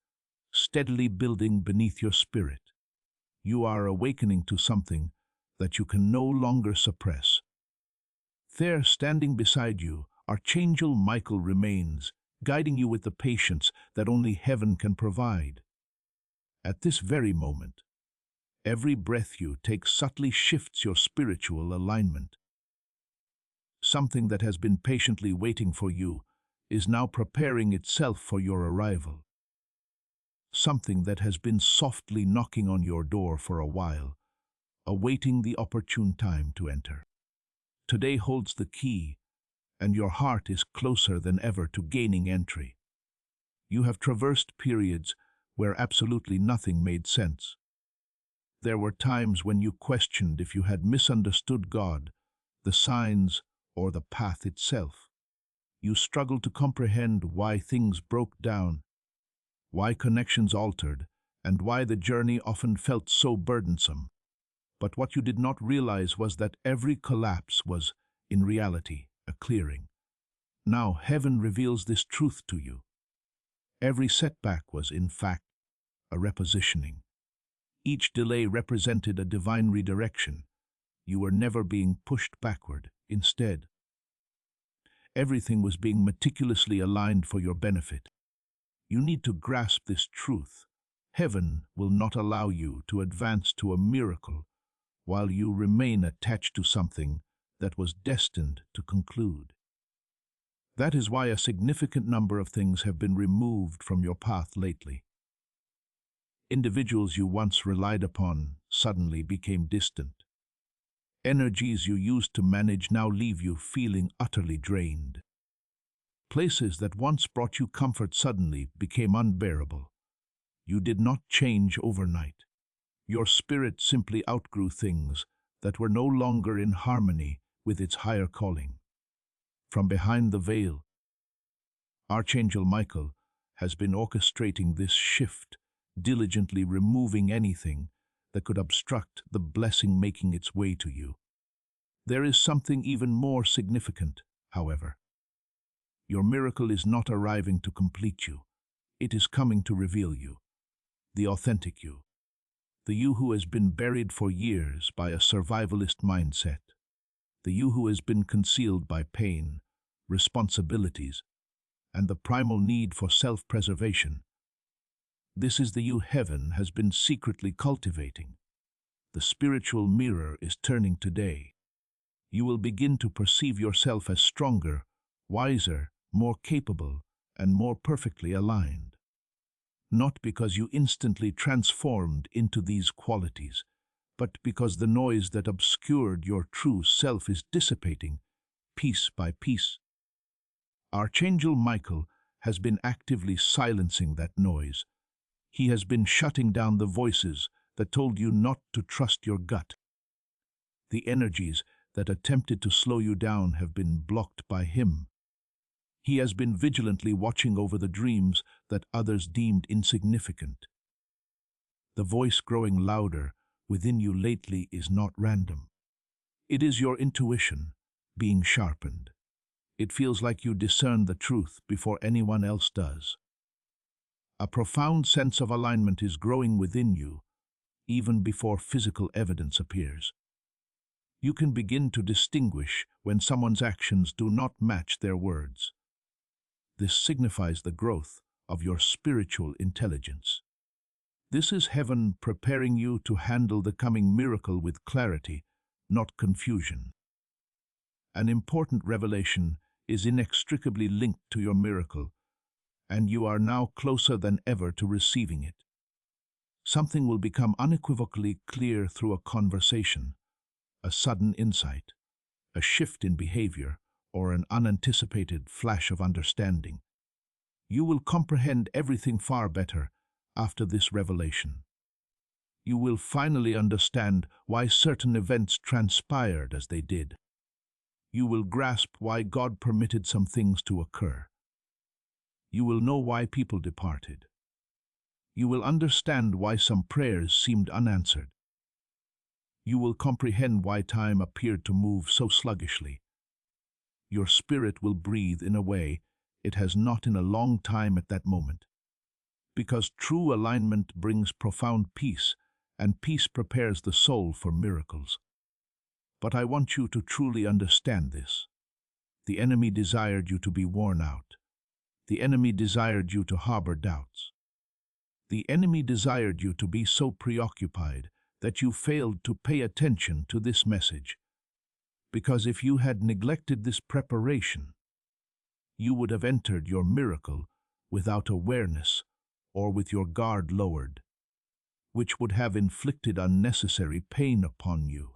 steadily building beneath your spirit. You are awakening to something that you can no longer suppress. There, standing beside you, Archangel Michael remains, guiding you with the patience that only heaven can provide. At this very moment, every breath you take subtly shifts your spiritual alignment. Something that has been patiently waiting for you is now preparing itself for your arrival. Something that has been softly knocking on your door for a while, awaiting the opportune time to enter. Today holds the key, and your heart is closer than ever to gaining entry. You have traversed periods where absolutely nothing made sense. There were times when you questioned if you had misunderstood God, the signs, or the path itself. You struggled to comprehend why things broke down, why connections altered, and why the journey often felt so burdensome. But what you did not realize was that every collapse was in reality, a clearing. Now heaven reveals this truth to you. Every setback was, in fact, a repositioning. Each delay represented a divine redirection. You were never being pushed backward. Instead, everything was being meticulously aligned for your benefit. You need to grasp this truth. Heaven will not allow you to advance to a miracle while you remain attached to something that was destined to conclude. That is why a significant number of things have been removed from your path lately. Individuals you once relied upon suddenly became distant. Energies you used to manage now leave you feeling utterly drained. Places that once brought you comfort suddenly became unbearable. You did not change overnight. Your spirit simply outgrew things that were no longer in harmony with its higher calling. From behind the veil, Archangel Michael has been orchestrating this shift, diligently removing anything that could obstruct the blessing making its way to you. There is something even more significant, however. Your miracle is not arriving to complete you. It is coming to reveal you, the authentic you, the you who has been buried for years by a survivalist mindset, the you who has been concealed by pain, responsibilities, and the primal need for self-preservation. This is the you heaven has been secretly cultivating. The spiritual mirror is turning today. You will begin to perceive yourself as stronger, wiser, more capable, and more perfectly aligned. Not because you instantly transformed into these qualities, but because the noise that obscured your true self is dissipating, piece by piece. Archangel Michael has been actively silencing that noise. He has been shutting down the voices that told you not to trust your gut. The energies that attempted to slow you down have been blocked by him. He has been vigilantly watching over the dreams that others deemed insignificant. The voice growing louder within you lately is not random. It is your intuition being sharpened. It feels like you discern the truth before anyone else does. A profound sense of alignment is growing within you, even before physical evidence appears. You can begin to distinguish when someone's actions do not match their words. This signifies the growth of your spiritual intelligence. This is heaven preparing you to handle the coming miracle with clarity, not confusion. An important revelation is inextricably linked to your miracle, and you are now closer than ever to receiving it. Something will become unequivocally clear through a conversation, a sudden insight, a shift in behavior, or an unanticipated flash of understanding. You will comprehend everything far better after this revelation. You will finally understand why certain events transpired as they did. You will grasp why God permitted some things to occur. You will know why people departed. You will understand why some prayers seemed unanswered. You will comprehend why time appeared to move so sluggishly. Your spirit will breathe in a way it has not in a long time at that moment. Because true alignment brings profound peace, and peace prepares the soul for miracles. But I want you to truly understand this. The enemy desired you to be worn out. The enemy desired you to harbor doubts. The enemy desired you to be so preoccupied that you failed to pay attention to this message. Because if you had neglected this preparation, you would have entered your miracle without awareness or with your guard lowered, which would have inflicted unnecessary pain upon you.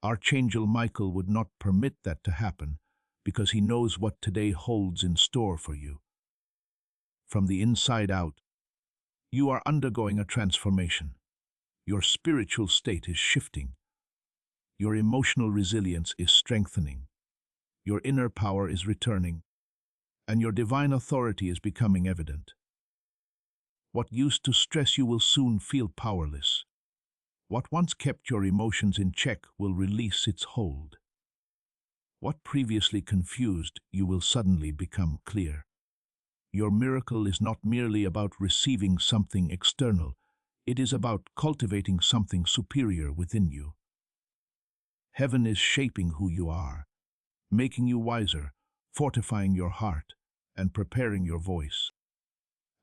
Archangel Michael would not permit that to happen because he knows what today holds in store for you. From the inside out, you are undergoing a transformation. Your spiritual state is shifting. Your emotional resilience is strengthening. Your inner power is returning, and your divine authority is becoming evident. What used to stress you will soon feel powerless. What once kept your emotions in check will release its hold. What previously confused you will suddenly become clear. Your miracle is not merely about receiving something external, it is about cultivating something superior within you. Heaven is shaping who you are, making you wiser, fortifying your heart, and preparing your voice.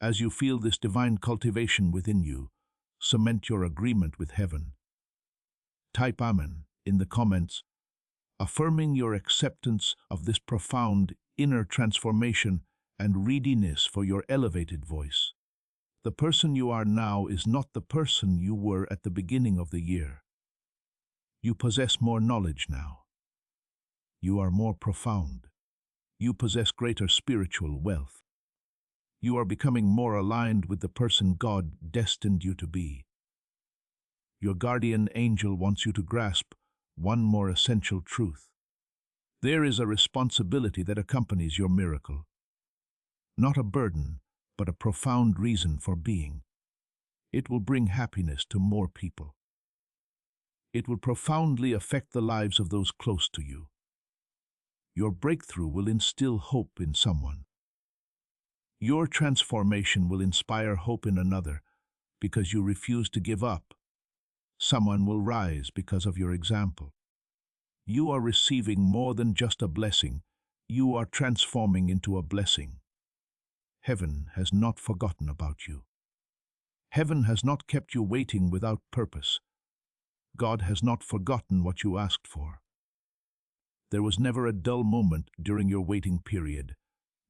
As you feel this divine cultivation within you, cement your agreement with heaven. Type Amen in the comments, affirming your acceptance of this profound inner transformation and readiness for your elevated voice. The person you are now is not the person you were at the beginning of the year. You possess more knowledge now. You are more profound. You possess greater spiritual wealth. You are becoming more aligned with the person God destined you to be. Your guardian angel wants you to grasp one more essential truth. There is a responsibility that accompanies your miracle. Not a burden, but a profound reason for being. It will bring happiness to more people. It will profoundly affect the lives of those close to you. Your breakthrough will instill hope in someone. Your transformation will inspire hope in another because you refuse to give up. Someone will rise because of your example. You are receiving more than just a blessing. You are transforming into a blessing. Heaven has not forgotten about you. Heaven has not kept you waiting without purpose. God has not forgotten what you asked for. There was never a dull moment during your waiting period.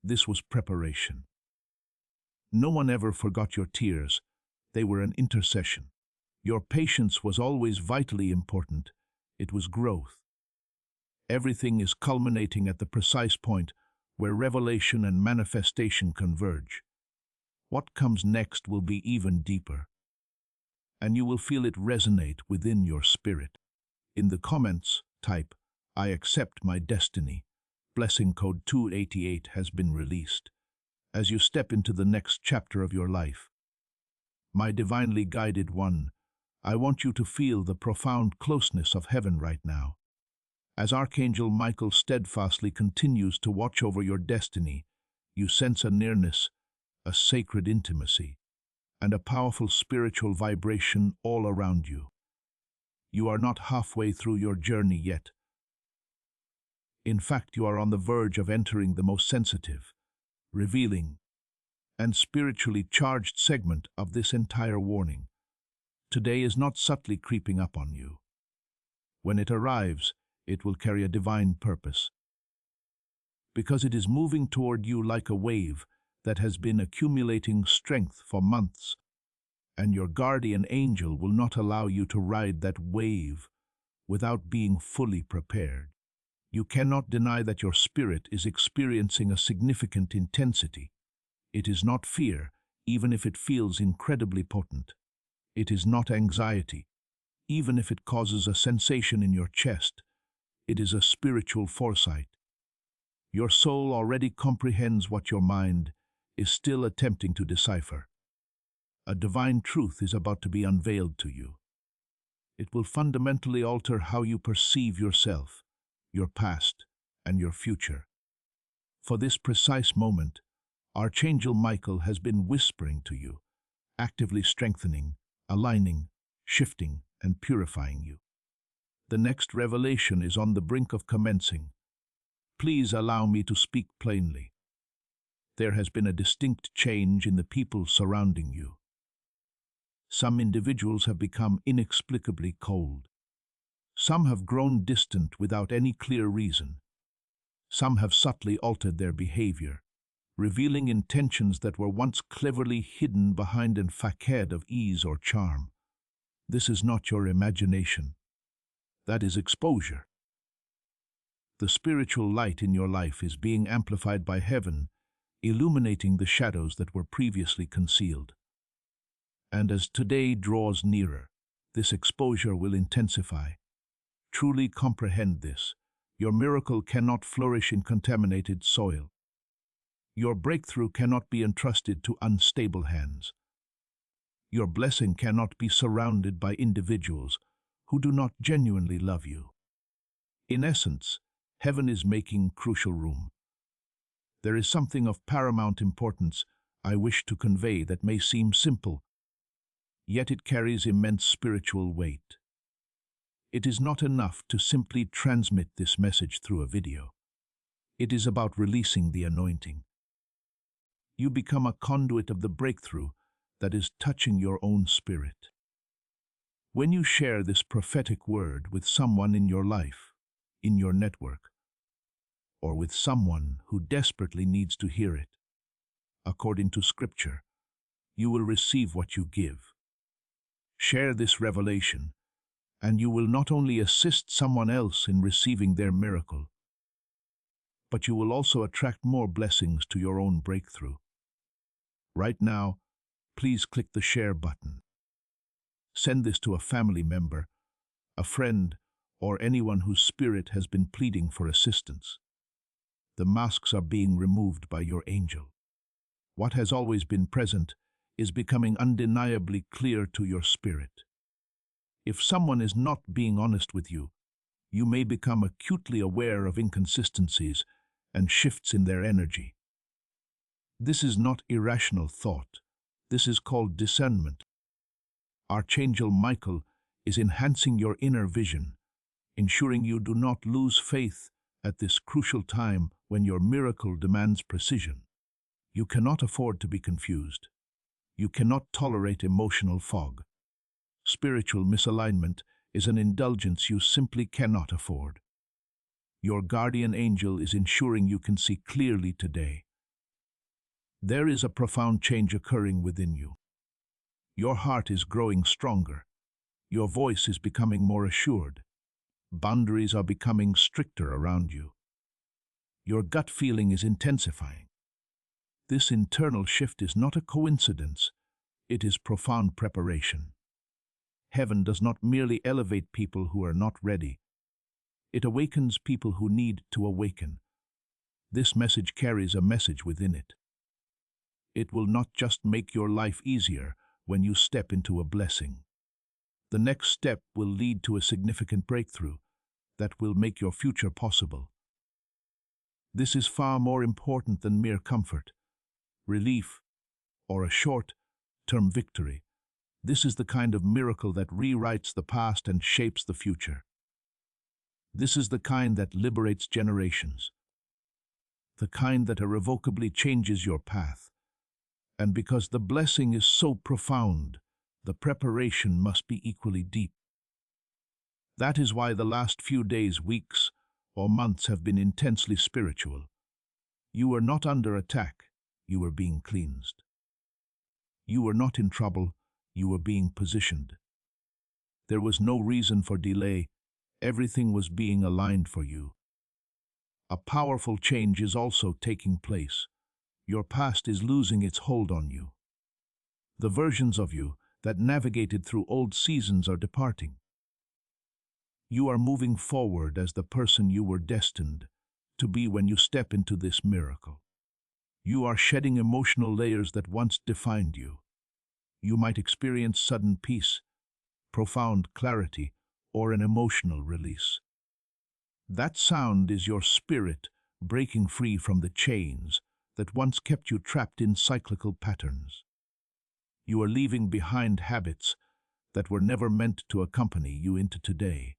This was preparation. No one ever forgot your tears. They were an intercession. Your patience was always vitally important. It was growth. Everything is culminating at the precise point where revelation and manifestation converge. What comes next will be even deeper, and you will feel it resonate within your spirit. In the comments, type, "I accept my destiny." Blessing code 288 has been released. As you step into the next chapter of your life, my divinely guided one, I want you to feel the profound closeness of heaven right now. As Archangel Michael steadfastly continues to watch over your destiny, you sense a nearness, a sacred intimacy, and a powerful spiritual vibration all around you. You are not halfway through your journey yet. In fact, you are on the verge of entering the most sensitive, revealing, and spiritually charged segment of this entire warning. Today is not subtly creeping up on you. When it arrives, it will carry a divine purpose, because it is moving toward you like a wave that has been accumulating strength for months, and your guardian angel will not allow you to ride that wave without being fully prepared. You cannot deny that your spirit is experiencing a significant intensity. It is not fear, even if it feels incredibly potent. It is not anxiety, even if it causes a sensation in your chest. It is a spiritual foresight. Your soul already comprehends what your mind is still attempting to decipher. A divine truth is about to be unveiled to you. It will fundamentally alter how you perceive yourself, your past, and your future. For this precise moment, Archangel Michael has been whispering to you, actively strengthening, aligning, shifting, and purifying you. The next revelation is on the brink of commencing. Please allow me to speak plainly. There has been a distinct change in the people surrounding you. Some individuals have become inexplicably cold. Some have grown distant without any clear reason. Some have subtly altered their behavior, revealing intentions that were once cleverly hidden behind a facade of ease or charm. This is not your imagination. That is exposure. The spiritual light in your life is being amplified by heaven, illuminating the shadows that were previously concealed. And as today draws nearer, this exposure will intensify. Truly comprehend this. Your miracle cannot flourish in contaminated soil. Your breakthrough cannot be entrusted to unstable hands. Your blessing cannot be surrounded by individuals who do not genuinely love you. In essence, Heaven is making crucial room. There is something of paramount importance I wish to convey that may seem simple, yet it carries immense spiritual weight. It is not enough to simply transmit this message through a video. It is about releasing the anointing. You become a conduit of the breakthrough that is touching your own spirit. When you share this prophetic word with someone in your life, in your network, or with someone who desperately needs to hear it, according to Scripture, you will receive what you give. Share this revelation, and you will not only assist someone else in receiving their miracle, but you will also attract more blessings to your own breakthrough. Right now, please click the share button. Send this to a family member, a friend, or anyone whose spirit has been pleading for assistance. The masks are being removed by your angel. What has always been present is becoming undeniably clear to your spirit. If someone is not being honest with you, you may become acutely aware of inconsistencies and shifts in their energy. This is not irrational thought. This is called discernment. Archangel Michael is enhancing your inner vision, ensuring you do not lose faith at this crucial time when your miracle demands precision. You cannot afford to be confused. You cannot tolerate emotional fog. Spiritual misalignment is an indulgence you simply cannot afford. Your guardian angel is ensuring you can see clearly today. There is a profound change occurring within you. Your heart is growing stronger. Your voice is becoming more assured. Boundaries are becoming stricter around you. Your gut feeling is intensifying. This internal shift is not a coincidence. It is profound preparation. Heaven does not merely elevate people who are not ready. It awakens people who need to awaken. This message carries a message within it. It will not just make your life easier when you step into a blessing. The next step will lead to a significant breakthrough that will make your future possible. This is far more important than mere comfort, relief, or a short-term victory. This is the kind of miracle that rewrites the past and shapes the future. This is the kind that liberates generations, the kind that irrevocably changes your path. And because the blessing is so profound, the preparation must be equally deep. That is why the last few days, weeks, or months have been intensely spiritual. You were not under attack, you were being cleansed. You were not in trouble, you were being positioned. There was no reason for delay, everything was being aligned for you. A powerful change is also taking place. Your past is losing its hold on you. The versions of you that navigated through old seasons are departing. You are moving forward as the person you were destined to be when you step into this miracle. You are shedding emotional layers that once defined you. You might experience sudden peace, profound clarity, or an emotional release. That sound is your spirit breaking free from the chains that once kept you trapped in cyclical patterns. You are leaving behind habits that were never meant to accompany you into today.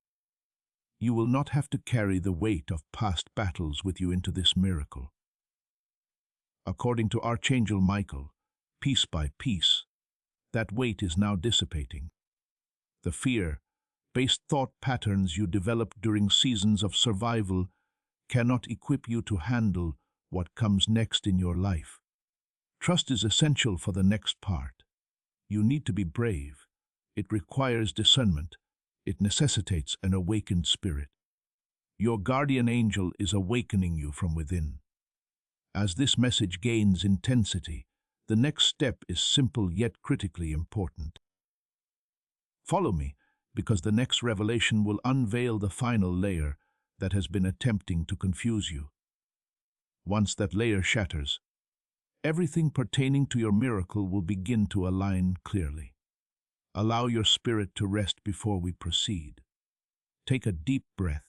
You will not have to carry the weight of past battles with you into this miracle. According to Archangel Michael, piece by piece, that weight is now dissipating. The fear-based thought patterns you developed during seasons of survival cannot equip you to handle what comes next in your life. Trust is essential for the next part. You need to be brave. It requires discernment. It necessitates an awakened spirit. Your guardian angel is awakening you from within. As this message gains intensity, the next step is simple yet critically important. Follow me, because the next revelation will unveil the final layer that has been attempting to confuse you. Once that layer shatters, everything pertaining to your miracle will begin to align clearly. Allow your spirit to rest before we proceed. Take a deep breath.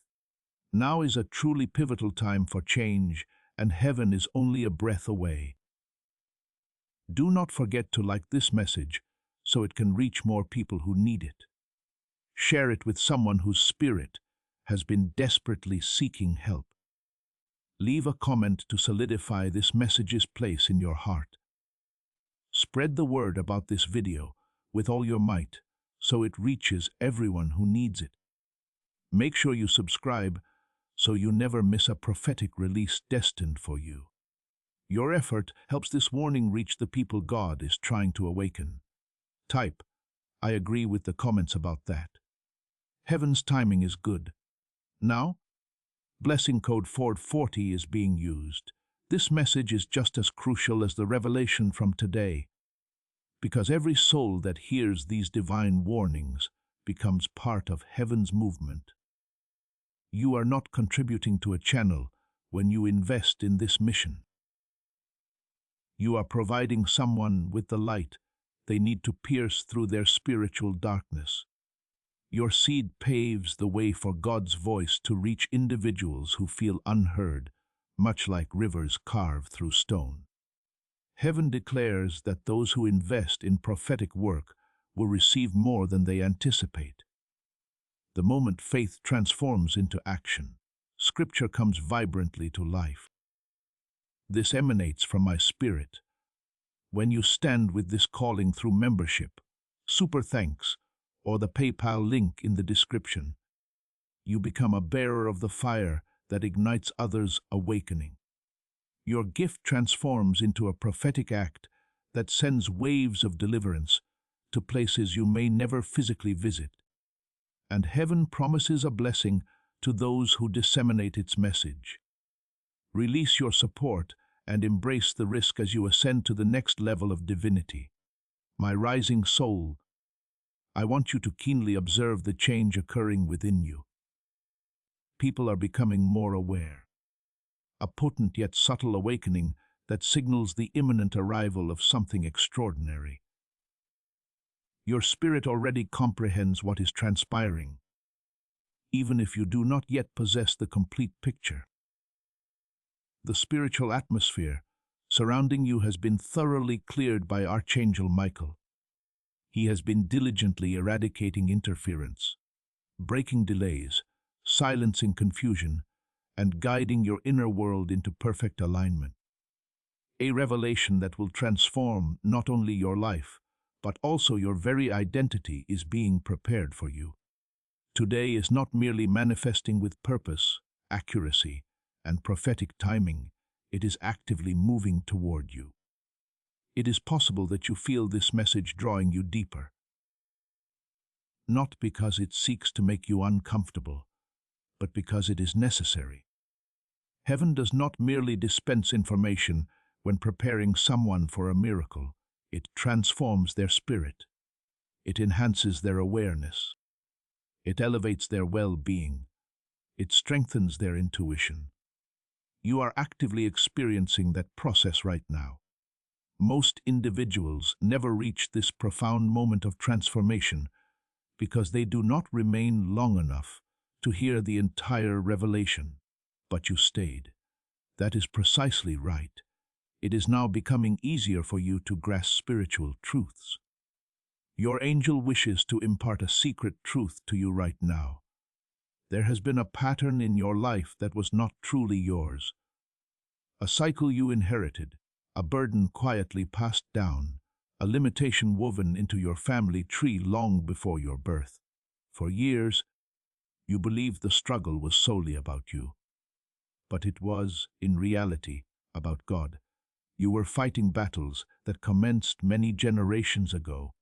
Now is a truly pivotal time for change, and heaven is only a breath away. Do not forget to like this message so it can reach more people who need it. Share it with someone whose spirit has been desperately seeking help. Leave a comment to solidify this message's place in your heart. Spread the word about this video with all your might so it reaches everyone who needs it. Make sure you subscribe so you never miss a prophetic release destined for you. Your effort helps this warning reach the people God is trying to awaken. Type, "I agree with the comments about that." Heaven's timing is good. Now, blessing code 440 is being used. This message is just as crucial as the revelation from today, because every soul that hears these divine warnings becomes part of heaven's movement. You are not contributing to a channel when you invest in this mission. You are providing someone with the light they need to pierce through their spiritual darkness. Your seed paves the way for God's voice to reach individuals who feel unheard, much like rivers carved through stone. Heaven declares that those who invest in prophetic work will receive more than they anticipate. The moment faith transforms into action, Scripture comes vibrantly to life. This emanates from my spirit. When you stand with this calling through membership, super thanks, or the PayPal link in the description, you become a bearer of the fire that ignites others' awakening. Your gift transforms into a prophetic act that sends waves of deliverance to places you may never physically visit. And heaven promises a blessing to those who disseminate its message. Release your support and embrace the risk as you ascend to the next level of divinity. My rising soul, I want you to keenly observe the change occurring within you. People are becoming more aware. A potent yet subtle awakening that signals the imminent arrival of something extraordinary. Your spirit already comprehends what is transpiring, even if you do not yet possess the complete picture. The spiritual atmosphere surrounding you has been thoroughly cleared by Archangel Michael. He has been diligently eradicating interference, breaking delays, silencing confusion, and guiding your inner world into perfect alignment. A revelation that will transform not only your life, but also your very identity is being prepared for you. Today is not merely manifesting with purpose, accuracy, and prophetic timing, it is actively moving toward you. It is possible that you feel this message drawing you deeper. Not because it seeks to make you uncomfortable, but because it is necessary. Heaven does not merely dispense information when preparing someone for a miracle. It transforms their spirit. It enhances their awareness. It elevates their well-being. It strengthens their intuition. You are actively experiencing that process right now. Most individuals never reach this profound moment of transformation because they do not remain long enough to hear the entire revelation. But you stayed. That is precisely right. It is now becoming easier for you to grasp spiritual truths. Your angel wishes to impart a secret truth to you right now. There has been a pattern in your life that was not truly yours. A cycle you inherited, a burden quietly passed down, a limitation woven into your family tree long before your birth. For years, you believed the struggle was solely about you. But it was, in reality, about God. You were fighting battles that commenced many generations ago.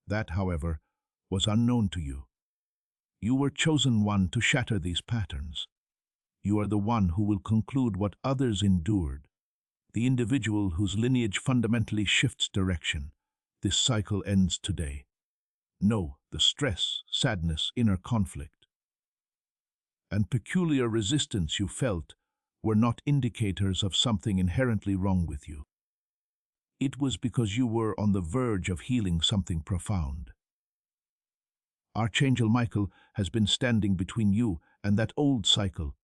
That, however, was unknown to you. You were chosen one to shatter these patterns. You are the one who will conclude what others endured, the individual whose lineage fundamentally shifts direction. This cycle ends today. Know the stress, sadness, inner conflict, and peculiar resistance you felt were not indicators of something inherently wrong with you. It was because you were on the verge of healing something profound. Archangel Michael has been standing between you and that old cycle,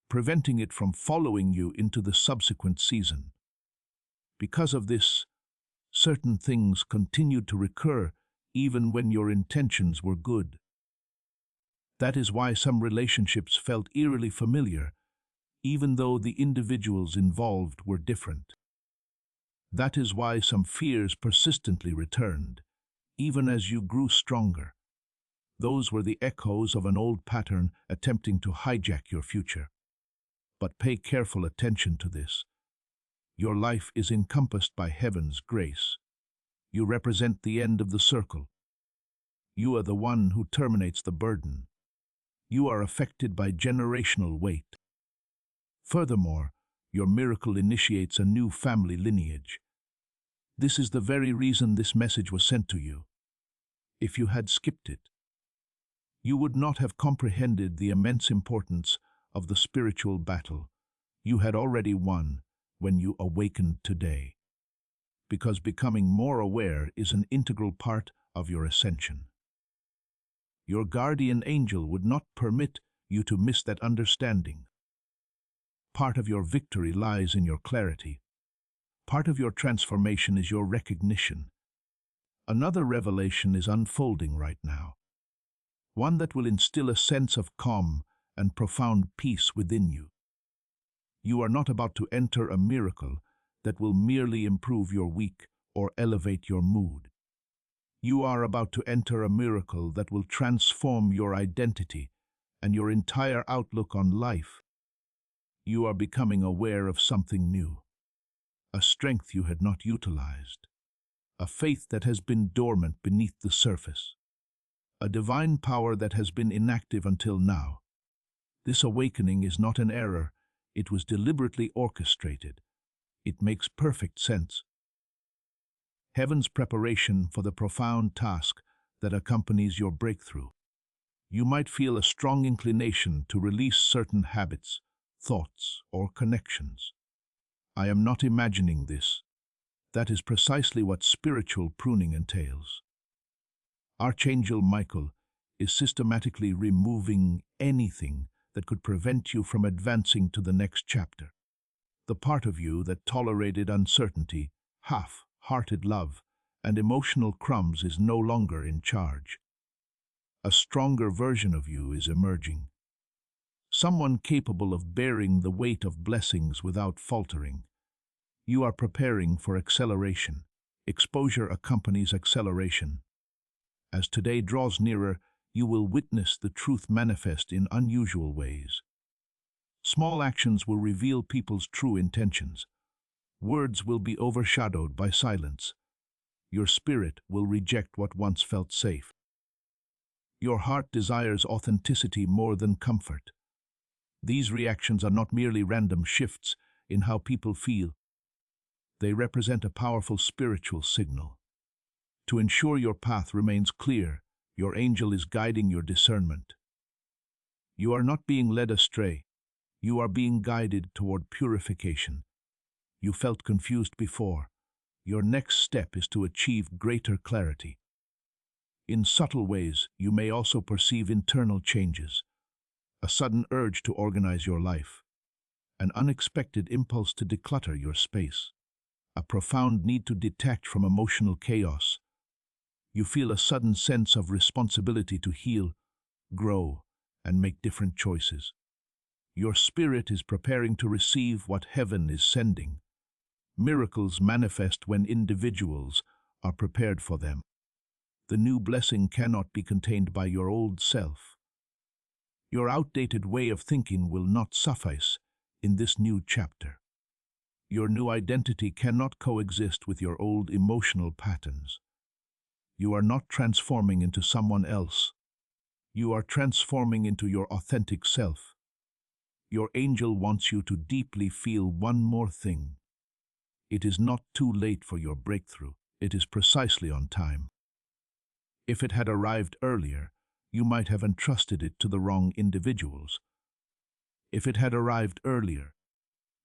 preventing it from following you into the subsequent season. Because of this, certain things continued to recur even when your intentions were good. That is why some relationships felt eerily familiar, even though the individuals involved were different. That is why some fears persistently returned, even as you grew stronger. Those were the echoes of an old pattern attempting to hijack your future. But pay careful attention to this. Your life is encompassed by heaven's grace. You represent the end of the circle. You are the one who terminates the burden. You are affected by generational weight. Furthermore, your miracle initiates a new family lineage. This is the very reason this message was sent to you. If you had skipped it, you would not have comprehended the immense importance of the spiritual battle you had already won when you awakened today, because becoming more aware is an integral part of your ascension. Your guardian angel would not permit you to miss that understanding. Part of your victory lies in your clarity. Part of your transformation is your recognition. Another revelation is unfolding right now, one that will instill a sense of calm and profound peace within you. You are not about to enter a miracle that will merely improve your week or elevate your mood. You are about to enter a miracle that will transform your identity and your entire outlook on life. You are becoming aware of something new, a strength you had not utilized, a faith that has been dormant beneath the surface, a divine power that has been inactive until now. This awakening is not an error. It was deliberately orchestrated. It makes perfect sense. Heaven's preparation for the profound task that accompanies your breakthrough. You might feel a strong inclination to release certain habits, thoughts, or connections. I am not imagining this. That is precisely what spiritual pruning entails. Archangel Michael is systematically removing anything that could prevent you from advancing to the next chapter. The part of you that tolerated uncertainty, half-hearted love, and emotional crumbs is no longer in charge. A stronger version of you is emerging. Someone capable of bearing the weight of blessings without faltering. You are preparing for acceleration. Exposure accompanies acceleration. As today draws nearer, you will witness the truth manifest in unusual ways. Small actions will reveal people's true intentions. Words will be overshadowed by silence. Your spirit will reject what once felt safe. Your heart desires authenticity more than comfort. These reactions are not merely random shifts in how people feel. They represent a powerful spiritual signal. To ensure your path remains clear, your angel is guiding your discernment. You are not being led astray. You are being guided toward purification. You felt confused before. Your next step is to achieve greater clarity. In subtle ways, you may also perceive internal changes, a sudden urge to organize your life, an unexpected impulse to declutter your space, a profound need to detach from emotional chaos. You feel a sudden sense of responsibility to heal, grow, and make different choices. Your spirit is preparing to receive what heaven is sending. Miracles manifest when individuals are prepared for them. The new blessing cannot be contained by your old self. Your outdated way of thinking will not suffice in this new chapter. Your new identity cannot coexist with your old emotional patterns. You are not transforming into someone else. You are transforming into your authentic self. Your angel wants you to deeply feel one more thing. It is not too late for your breakthrough. It is precisely on time. If it had arrived earlier, you might have entrusted it to the wrong individuals. If it had arrived earlier,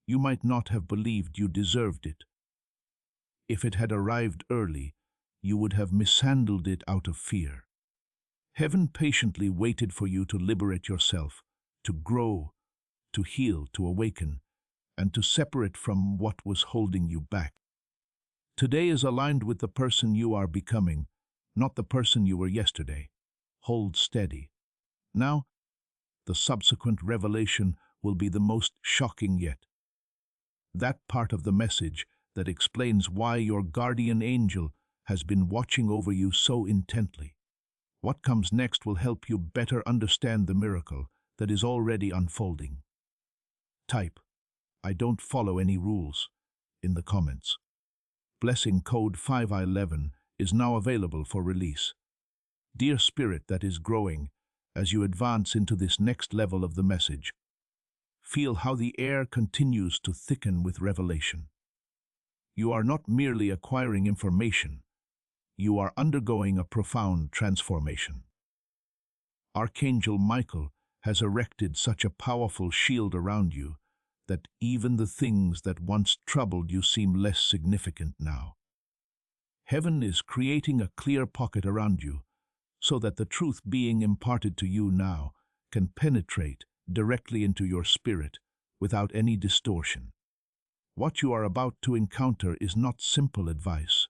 you might not have believed you deserved it. If it had arrived early, you would have mishandled it out of fear. Heaven patiently waited for you to liberate yourself, to grow, to heal, to awaken, and to separate from what was holding you back. Today is aligned with the person you are becoming, not the person you were yesterday. Hold steady. Now, the subsequent revelation will be the most shocking yet. That part of the message that explains why your guardian angel has been watching over you so intently. What comes next will help you better understand the miracle that is already unfolding. Type, "I don't follow any rules," in the comments. Blessing code 5I11 is now available for release. Dear Spirit that is growing, as you advance into this next level of the message, feel how the air continues to thicken with revelation. You are not merely acquiring information, you are undergoing a profound transformation. Archangel Michael has erected such a powerful shield around you that even the things that once troubled you seem less significant now. Heaven is creating a clear pocket around you so that the truth being imparted to you now can penetrate directly into your spirit without any distortion. What you are about to encounter is not simple advice.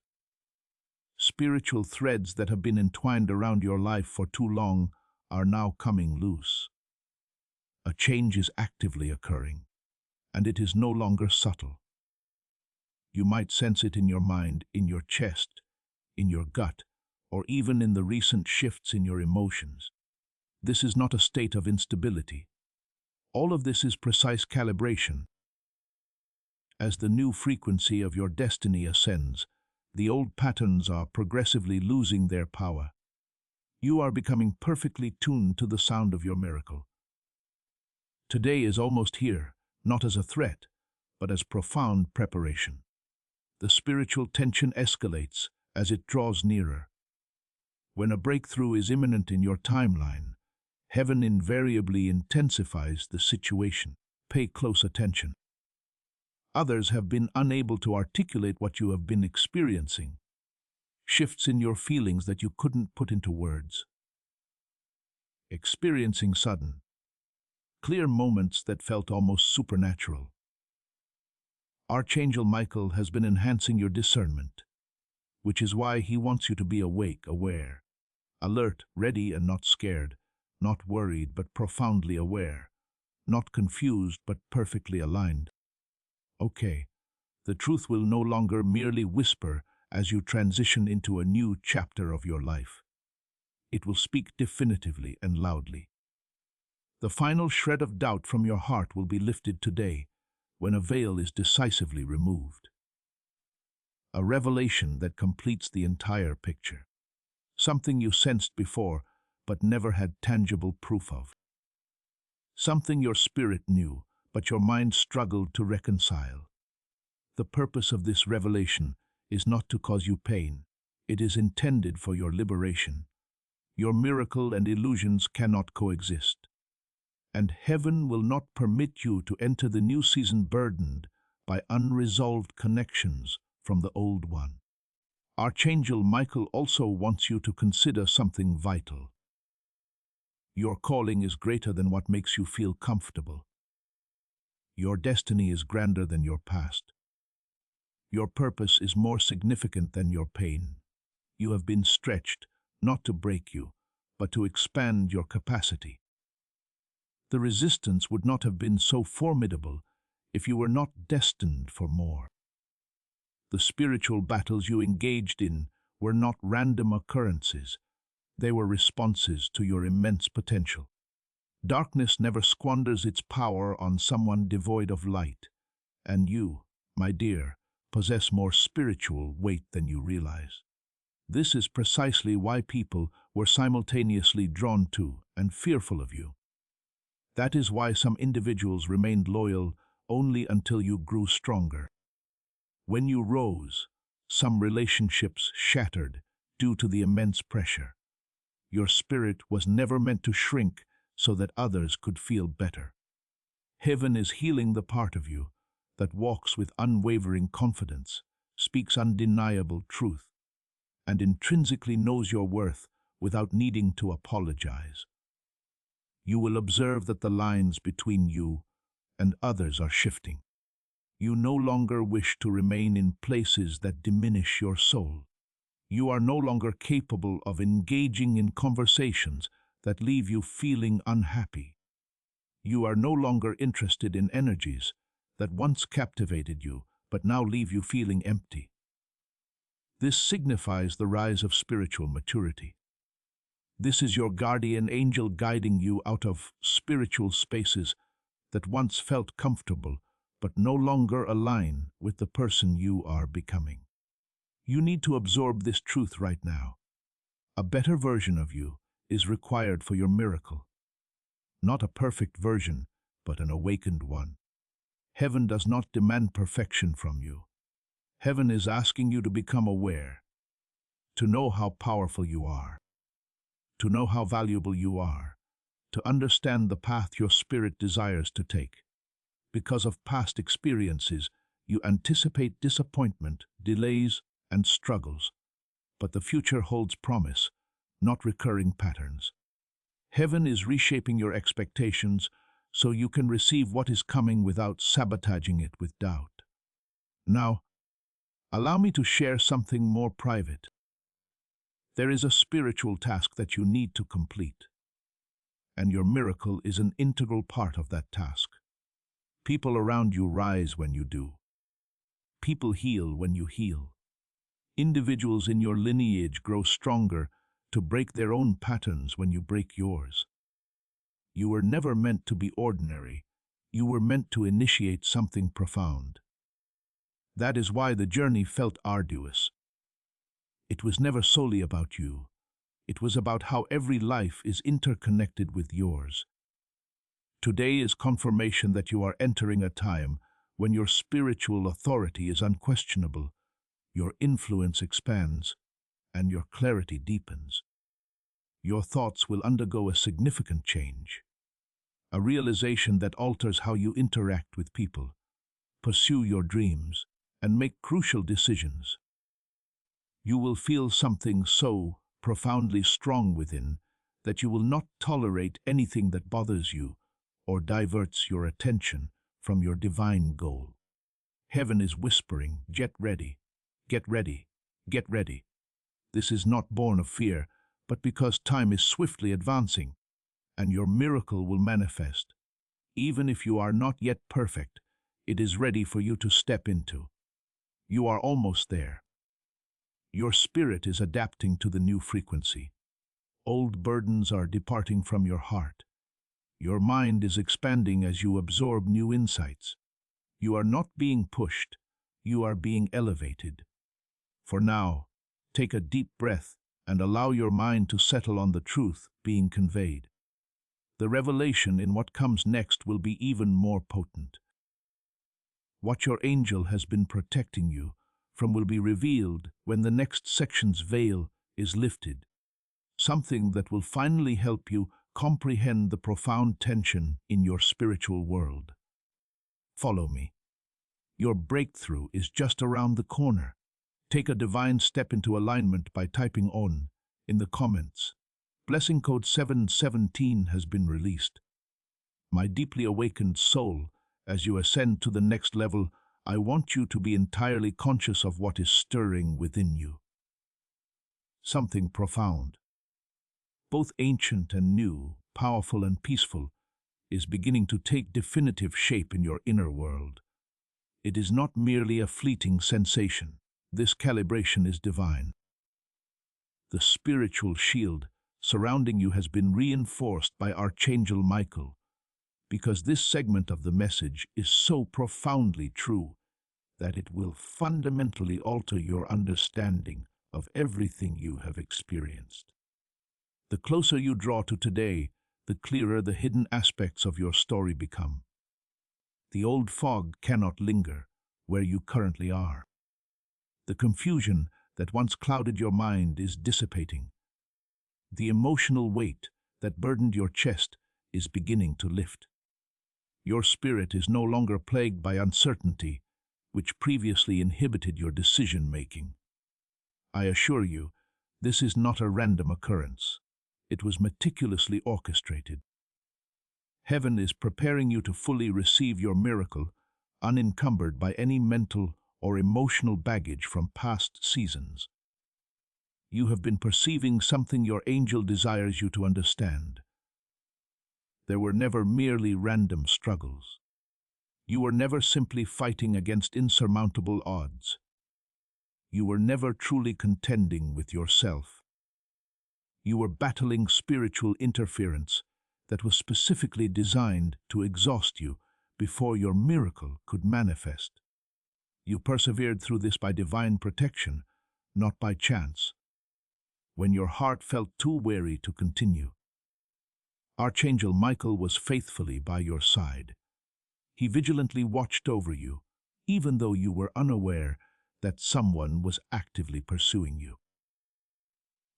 Spiritual threads that have been entwined around your life for too long are now coming loose. A change is actively occurring, and it is no longer subtle. You might sense it in your mind, in your chest, in your gut, or even in the recent shifts in your emotions. This is not a state of instability. All of this is precise calibration. As the new frequency of your destiny ascends, the old patterns are progressively losing their power. You are becoming perfectly tuned to the sound of your miracle. Today is almost here, not as a threat, but as profound preparation. The spiritual tension escalates as it draws nearer. When a breakthrough is imminent in your timeline, heaven invariably intensifies the situation. Pay close attention. Others have been unable to articulate what you have been experiencing. Shifts in your feelings that you couldn't put into words. Experiencing sudden, clear moments that felt almost supernatural. Archangel Michael has been enhancing your discernment, which is why he wants you to be awake, aware, alert, ready and not scared, not worried but profoundly aware, not confused but perfectly aligned. Okay, the truth will no longer merely whisper as you transition into a new chapter of your life. It will speak definitively and loudly. The final shred of doubt from your heart will be lifted today when a veil is decisively removed. A revelation that completes the entire picture. Something you sensed before but never had tangible proof of. Something your spirit knew but your mind struggled to reconcile. The purpose of this revelation is not to cause you pain. It is intended for your liberation. Your miracle and illusions cannot coexist. And heaven will not permit you to enter the new season burdened by unresolved connections from the old one. Archangel Michael also wants you to consider something vital. Your calling is greater than what makes you feel comfortable. Your destiny is grander than your past. Your purpose is more significant than your pain. You have been stretched, not to break you, but to expand your capacity. The resistance would not have been so formidable if you were not destined for more. The spiritual battles you engaged in were not random occurrences. They were responses to your immense potential. Darkness never squanders its power on someone devoid of light, and you, my dear, possess more spiritual weight than you realize. This is precisely why people were simultaneously drawn to and fearful of you. That is why some individuals remained loyal only until you grew stronger. When you rose, some relationships shattered due to the immense pressure. Your spirit was never meant to shrink so that others could feel better. Heaven is healing the part of you that walks with unwavering confidence, speaks undeniable truth, and intrinsically knows your worth without needing to apologize. You will observe that the lines between you and others are shifting. You no longer wish to remain in places that diminish your soul. You are no longer capable of engaging in conversations that leave you feeling unhappy. You are no longer interested in energies that once captivated you, but now leave you feeling empty. This signifies the rise of spiritual maturity. This is your guardian angel guiding you out of spiritual spaces that once felt comfortable, but no longer align with the person you are becoming. You need to absorb this truth right now. A better version of you is required for your miracle. Not a perfect version, but an awakened one. Heaven does not demand perfection from you. Heaven is asking you to become aware, to know how powerful you are, to know how valuable you are, to understand the path your spirit desires to take. Because of past experiences, you anticipate disappointment, delays, and struggles, but the future holds promise, not recurring patterns. Heaven is reshaping your expectations so you can receive what is coming without sabotaging it with doubt. Now, allow me to share something more private. There is a spiritual task that you need to complete, and your miracle is an integral part of that task. People around you rise when you do. People heal when you heal. Individuals in your lineage grow stronger to break their own patterns when you break yours. You were never meant to be ordinary. You were meant to initiate something profound. That is why the journey felt arduous. It was never solely about you. It was about how every life is interconnected with yours. Today is confirmation that you are entering a time when your spiritual authority is unquestionable, your influence expands, and your clarity deepens. Your thoughts will undergo a significant change, a realization that alters how you interact with people, pursue your dreams, and make crucial decisions. You will feel something so profoundly strong within that you will not tolerate anything that bothers you or diverts your attention from your divine goal. Heaven is whispering, get ready, get ready, get ready. This is not born of fear, but because time is swiftly advancing, and your miracle will manifest. Even if you are not yet perfect, it is ready for you to step into. You are almost there. Your spirit is adapting to the new frequency. Old burdens are departing from your heart. Your mind is expanding as you absorb new insights. You are not being pushed, you are being elevated. For now, take a deep breath and allow your mind to settle on the truth being conveyed. The revelation in what comes next will be even more potent. What your angel has been protecting you from will be revealed when the next section's veil is lifted. Something that will finally help you comprehend the profound tension in your spiritual world. Follow me. Your breakthrough is just around the corner. Take a divine step into alignment by typing ON in the comments. Blessing code 717 has been released. My deeply awakened soul, as you ascend to the next level, I want you to be entirely conscious of what is stirring within you. Something profound, both ancient and new, powerful and peaceful, is beginning to take definitive shape in your inner world. It is not merely a fleeting sensation. This calibration is divine. The spiritual shield surrounding you has been reinforced by Archangel Michael, because this segment of the message is so profoundly true that it will fundamentally alter your understanding of everything you have experienced. The closer you draw to today, the clearer the hidden aspects of your story become. The old fog cannot linger where you currently are. The confusion that once clouded your mind is dissipating. The emotional weight that burdened your chest is beginning to lift. Your spirit is no longer plagued by uncertainty, which previously inhibited your decision-making. I assure you, this is not a random occurrence. It was meticulously orchestrated. Heaven is preparing you to fully receive your miracle, unencumbered by any mental or emotional baggage from past seasons. You have been perceiving something your angel desires you to understand. There were never merely random struggles. You were never simply fighting against insurmountable odds. You were never truly contending with yourself. You were battling spiritual interference that was specifically designed to exhaust you before your miracle could manifest. You persevered through this by divine protection, not by chance, when your heart felt too weary to continue. Archangel Michael was faithfully by your side. He vigilantly watched over you, even though you were unaware that someone was actively pursuing you.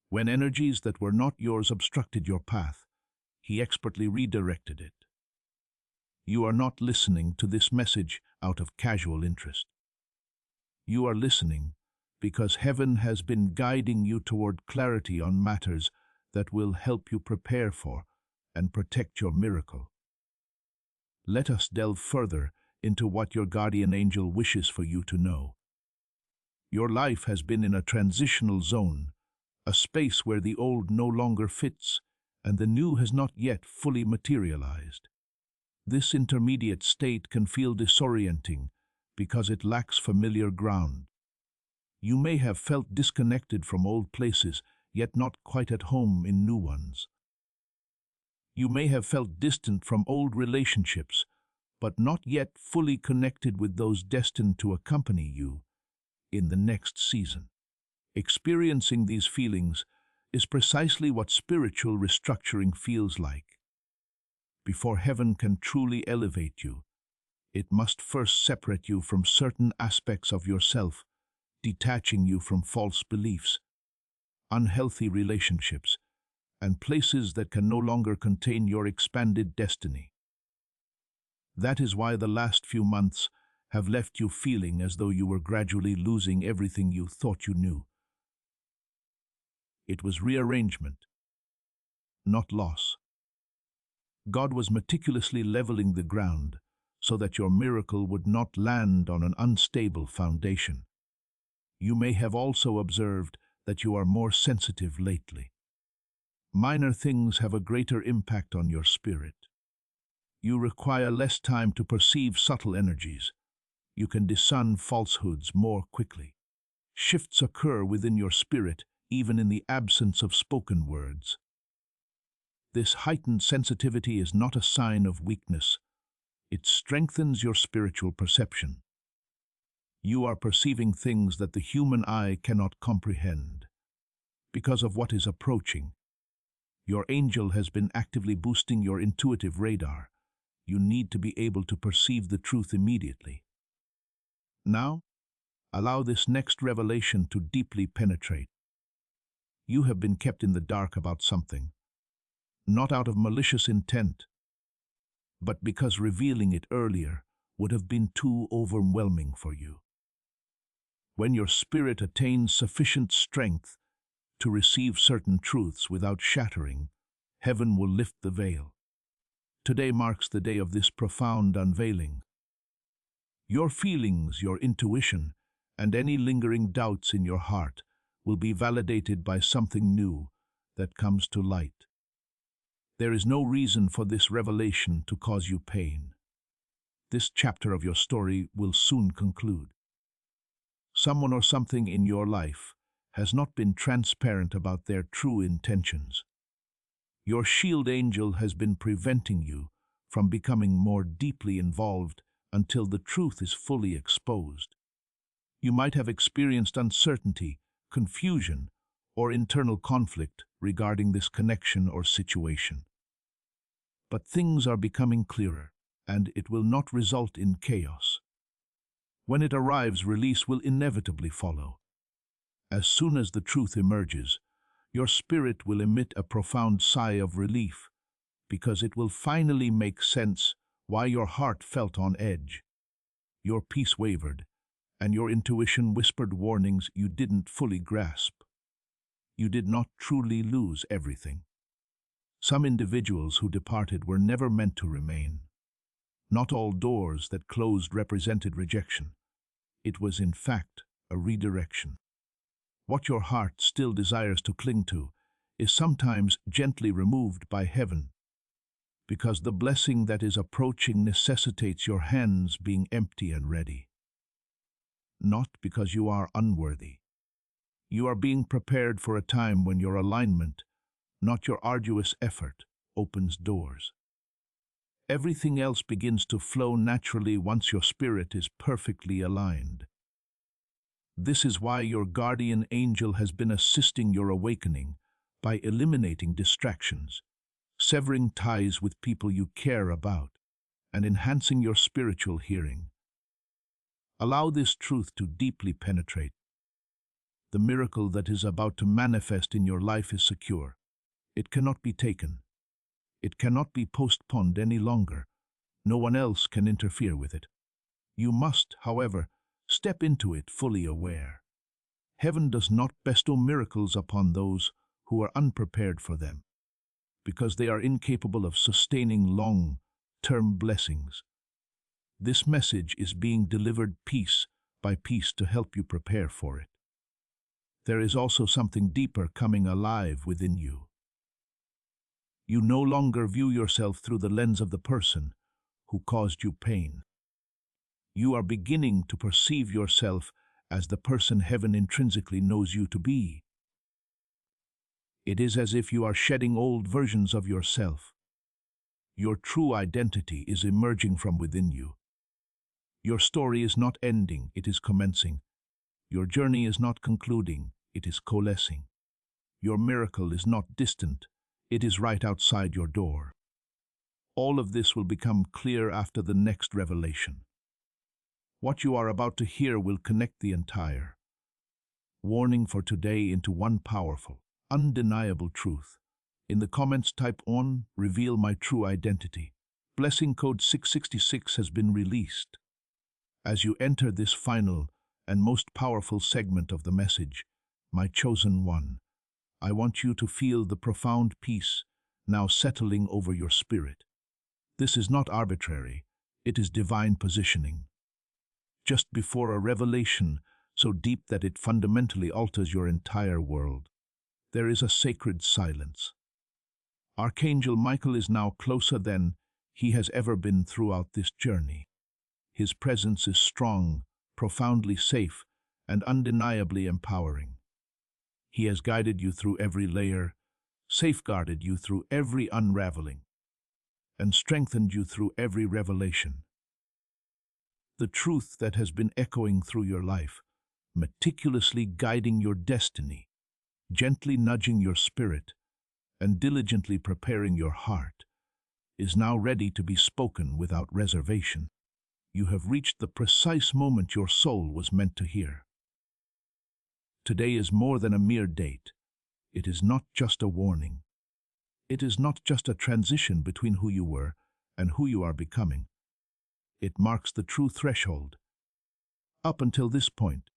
When energies that were not yours obstructed your path, he expertly redirected it. You are not listening to this message out of casual interest. You are listening because heaven has been guiding you toward clarity on matters that will help you prepare for and protect your miracle. Let us delve further into what your guardian angel wishes for you to know. Your life has been in a transitional zone, a space where the old no longer fits and the new has not yet fully materialized. This intermediate state can feel disorienting because it lacks familiar ground. You may have felt disconnected from old places, yet not quite at home in new ones. You may have felt distant from old relationships, but not yet fully connected with those destined to accompany you in the next season. Experiencing these feelings is precisely what spiritual restructuring feels like. Before heaven can truly elevate you, it must first separate you from certain aspects of yourself, detaching you from false beliefs, unhealthy relationships, and places that can no longer contain your expanded destiny. That is why the last few months have left you feeling as though you were gradually losing everything you thought you knew. It was rearrangement, not loss. God was meticulously leveling the ground so that your miracle would not land on an unstable foundation. You may have also observed that you are more sensitive lately. Minor things have a greater impact on your spirit. You require less time to perceive subtle energies. You can discern falsehoods more quickly. Shifts occur within your spirit, even in the absence of spoken words. This heightened sensitivity is not a sign of weakness. It strengthens your spiritual perception. You are perceiving things that the human eye cannot comprehend. Because of what is approaching, your angel has been actively boosting your intuitive radar. You need to be able to perceive the truth immediately. Now, allow this next revelation to deeply penetrate. You have been kept in the dark about something, not out of malicious intent, but because revealing it earlier would have been too overwhelming for you. When your spirit attains sufficient strength to receive certain truths without shattering, heaven will lift the veil. Today marks the day of this profound unveiling. Your feelings, your intuition, and any lingering doubts in your heart will be validated by something new that comes to light. There is no reason for this revelation to cause you pain. This chapter of your story will soon conclude. Someone or something in your life has not been transparent about their true intentions. Your shield angel has been preventing you from becoming more deeply involved until the truth is fully exposed. You might have experienced uncertainty, confusion, or internal conflict regarding this connection or situation. But things are becoming clearer, and it will not result in chaos. When it arrives, release will inevitably follow. As soon as the truth emerges, your spirit will emit a profound sigh of relief, because it will finally make sense why your heart felt on edge. Your peace wavered, and your intuition whispered warnings you didn't fully grasp. You did not truly lose everything. Some individuals who departed were never meant to remain. Not all doors that closed represented rejection. It was, in fact, a redirection. What your heart still desires to cling to is sometimes gently removed by heaven, because the blessing that is approaching necessitates your hands being empty and ready. Not because you are unworthy. You are being prepared for a time when your alignment, not your arduous effort, opens doors. Everything else begins to flow naturally once your spirit is perfectly aligned. This is why your guardian angel has been assisting your awakening by eliminating distractions, severing ties with people you care about, and enhancing your spiritual hearing. Allow this truth to deeply penetrate. The miracle that is about to manifest in your life is secure. It cannot be taken. It cannot be postponed any longer. No one else can interfere with it. You must, however, step into it fully aware. Heaven does not bestow miracles upon those who are unprepared for them, because they are incapable of sustaining long-term blessings. This message is being delivered piece by piece to help you prepare for it. There is also something deeper coming alive within you. You no longer view yourself through the lens of the person who caused you pain. You are beginning to perceive yourself as the person heaven intrinsically knows you to be. It is as if you are shedding old versions of yourself. Your true identity is emerging from within you. Your story is not ending, it is commencing. Your journey is not concluding, it is coalescing. Your miracle is not distant, it is right outside your door. All of this will become clear after the next revelation. What you are about to hear will connect the entire warning for today into one powerful, undeniable truth. In the comments, type on, reveal my true identity. Blessing code 666 has been released. As you enter this final and most powerful segment of the message, my chosen one, I want you to feel the profound peace now settling over your spirit. This is not arbitrary, it is divine positioning. Just before a revelation so deep that it fundamentally alters your entire world, there is a sacred silence. Archangel Michael is now closer than he has ever been throughout this journey. His presence is strong, profoundly safe, and undeniably empowering. He has guided you through every layer, safeguarded you through every unraveling, and strengthened you through every revelation. The truth that has been echoing through your life, meticulously guiding your destiny, gently nudging your spirit, and diligently preparing your heart, is now ready to be spoken without reservation. You have reached the precise moment your soul was meant to hear. Today is more than a mere date. It is not just a warning. It is not just a transition between who you were and who you are becoming. It marks the true threshold. Up until this point,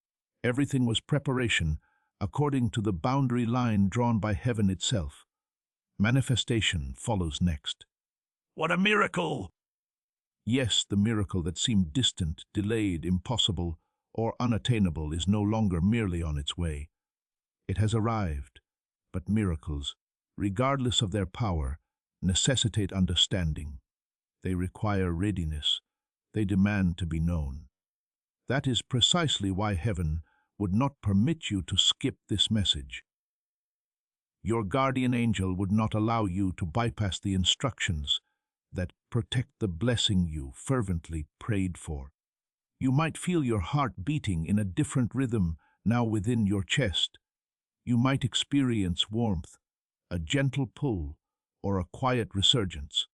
everything was preparation according to the boundary line drawn by heaven itself. Manifestation follows next. What a miracle! Yes, the miracle that seemed distant, delayed, impossible, or unattainable is no longer merely on its way. It has arrived, but miracles, regardless of their power, necessitate understanding. They require readiness. They demand to be known. That is precisely why heaven would not permit you to skip this message. Your guardian angel would not allow you to bypass the instructions that protect the blessing you fervently prayed for. You might feel your heart beating in a different rhythm now within your chest. You might experience warmth, a gentle pull, or a quiet resurgence.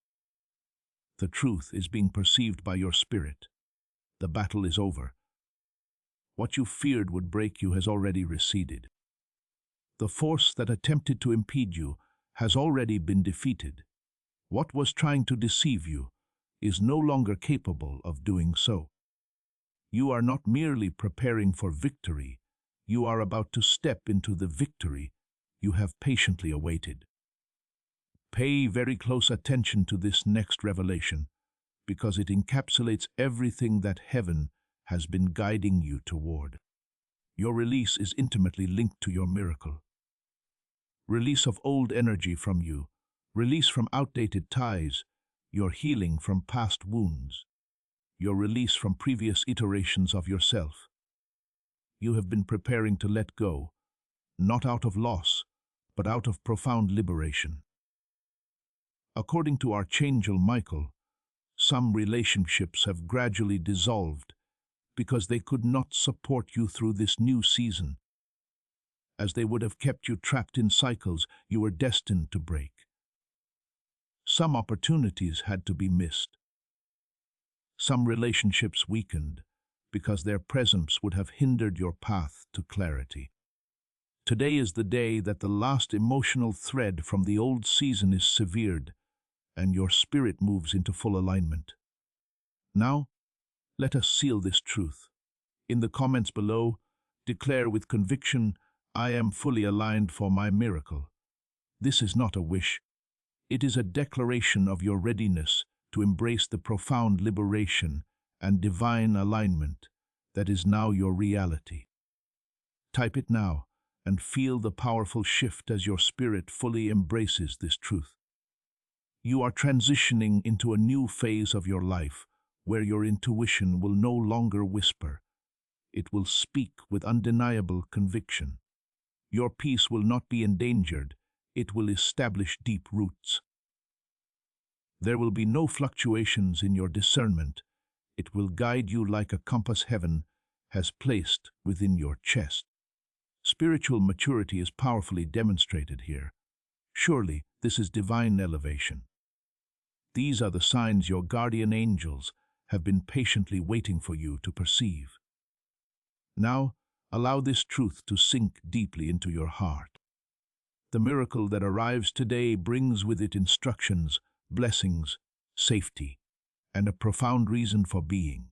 The truth is being perceived by your spirit. The battle is over. What you feared would break you has already receded. The force that attempted to impede you has already been defeated. What was trying to deceive you is no longer capable of doing so. You are not merely preparing for victory, you are about to step into the victory you have patiently awaited. Pay very close attention to this next revelation, because it encapsulates everything that heaven has been guiding you toward. Your release is intimately linked to your miracle. Release of old energy from you, release from outdated ties, your healing from past wounds, your release from previous iterations of yourself. You have been preparing to let go, not out of loss, but out of profound liberation. According to Archangel Michael, some relationships have gradually dissolved because they could not support you through this new season. As they would have kept you trapped in cycles you were destined to break. Some opportunities had to be missed. Some relationships weakened because their presence would have hindered your path to clarity. Today is the day that the last emotional thread from the old season is severed and your spirit moves into full alignment. Now, let us seal this truth. In the comments below, declare with conviction, "I am fully aligned for my miracle." This is not a wish. It is a declaration of your readiness to embrace the profound liberation and divine alignment that is now your reality. Type it now and feel the powerful shift as your spirit fully embraces this truth. You are transitioning into a new phase of your life where your intuition will no longer whisper. It will speak with undeniable conviction. Your peace will not be endangered. It will establish deep roots. There will be no fluctuations in your discernment. It will guide you like a compass heaven has placed within your chest. Spiritual maturity is powerfully demonstrated here. Surely, this is divine elevation. These are the signs your guardian angels have been patiently waiting for you to perceive. Now, allow this truth to sink deeply into your heart. The miracle that arrives today brings with it instructions, blessings, safety, and a profound reason for being.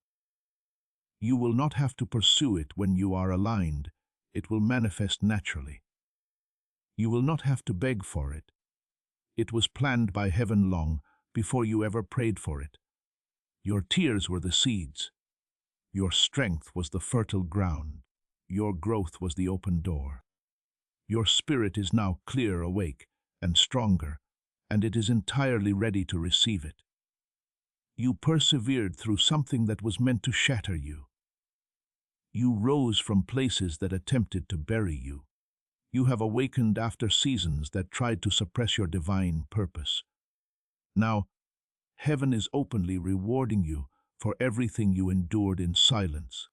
You will not have to pursue it when you are aligned. It will manifest naturally. You will not have to beg for it. It was planned by heaven long before you ever prayed for it. Your tears were the seeds. Your strength was the fertile ground. Your growth was the open door. Your spirit is now clear, awake, and stronger, and it is entirely ready to receive it. You persevered through something that was meant to shatter you. You rose from places that attempted to bury you. You have awakened after seasons that tried to suppress your divine purpose. Now, heaven is openly rewarding you for everything you endured in silence.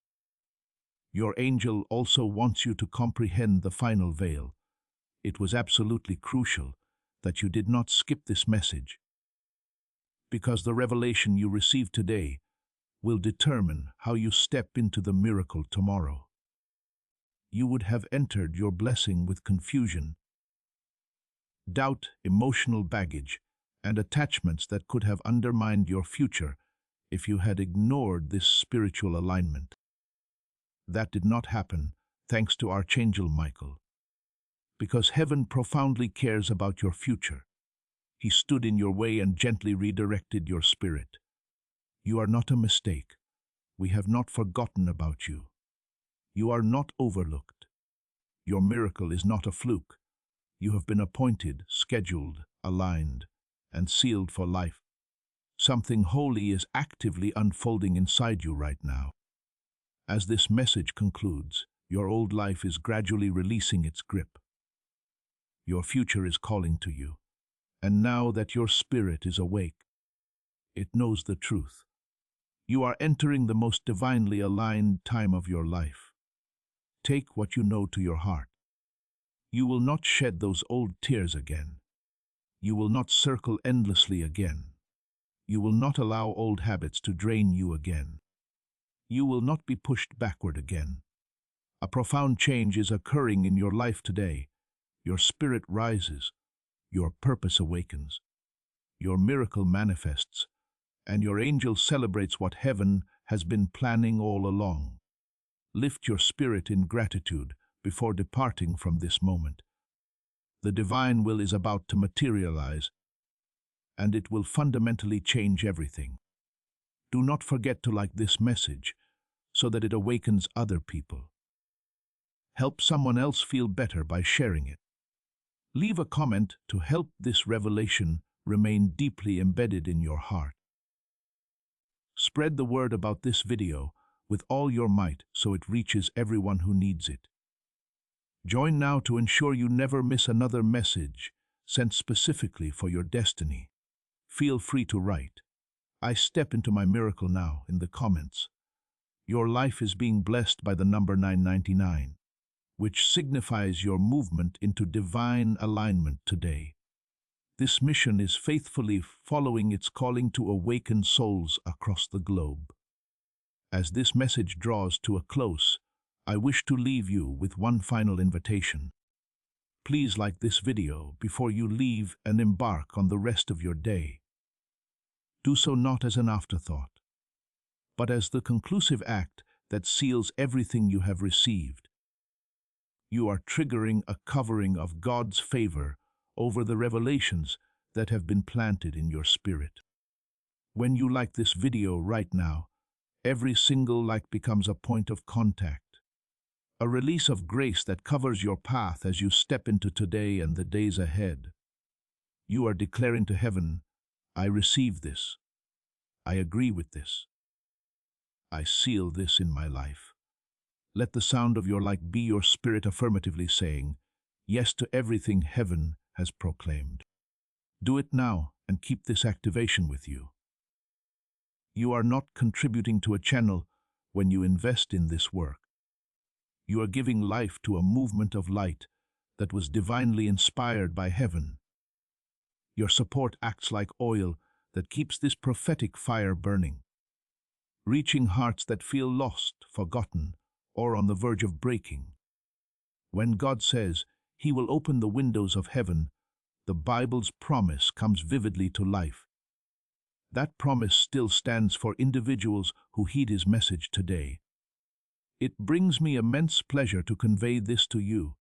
Your angel also wants you to comprehend the final veil. It was absolutely crucial that you did not skip this message, because the revelation you receive today will determine how you step into the miracle tomorrow. You would have entered your blessing with confusion, doubt, emotional baggage, and attachments that could have undermined your future if you had ignored this spiritual alignment. That did not happen, thanks to Archangel Michael. Because heaven profoundly cares about your future, he stood in your way and gently redirected your spirit. You are not a mistake. We have not forgotten about you. You are not overlooked. Your miracle is not a fluke. You have been appointed, scheduled, aligned, and sealed for life. Something holy is actively unfolding inside you right now. As this message concludes, your old life is gradually releasing its grip. Your future is calling to you, and now that your spirit is awake, it knows the truth. You are entering the most divinely aligned time of your life. Take what you know to your heart. You will not shed those old tears again. You will not circle endlessly again. You will not allow old habits to drain you again. You will not be pushed backward again. A profound change is occurring in your life today. Your spirit rises. Your purpose awakens. Your miracle manifests, and your angel celebrates what heaven has been planning all along. Lift your spirit in gratitude before departing from this moment. The divine will is about to materialize, and it will fundamentally change everything. Do not forget to like this message so that it awakens other people. Help someone else feel better by sharing it. Leave a comment to help this revelation remain deeply embedded in your heart. Spread the word about this video with all your might so it reaches everyone who needs it. Join now to ensure you never miss another message sent specifically for your destiny. Feel free to write, "I step into my miracle now," in the comments. Your life is being blessed by the number 999, which signifies your movement into divine alignment today. This mission is faithfully following its calling to awaken souls across the globe. As this message draws to a close, I wish to leave you with one final invitation. Please like this video before you leave and embark on the rest of your day. Do so not as an afterthought, but as the conclusive act that seals everything you have received. You are triggering a covering of God's favor over the revelations that have been planted in your spirit. When you like this video right now, every single like becomes a point of contact, a release of grace that covers your path as you step into today and the days ahead. You are declaring to heaven, "I receive this. I agree with this. I seal this in my life." Let the sound of your like be your spirit affirmatively saying yes to everything heaven has proclaimed. Do it now and keep this activation with you. You are not contributing to a channel when you invest in this work. You are giving life to a movement of light that was divinely inspired by heaven. Your support acts like oil that keeps this prophetic fire burning, reaching hearts that feel lost, forgotten, or on the verge of breaking. When God says He will open the windows of heaven, the Bible's promise comes vividly to life. That promise still stands for individuals who heed His message today. It brings me immense pleasure to convey this to you.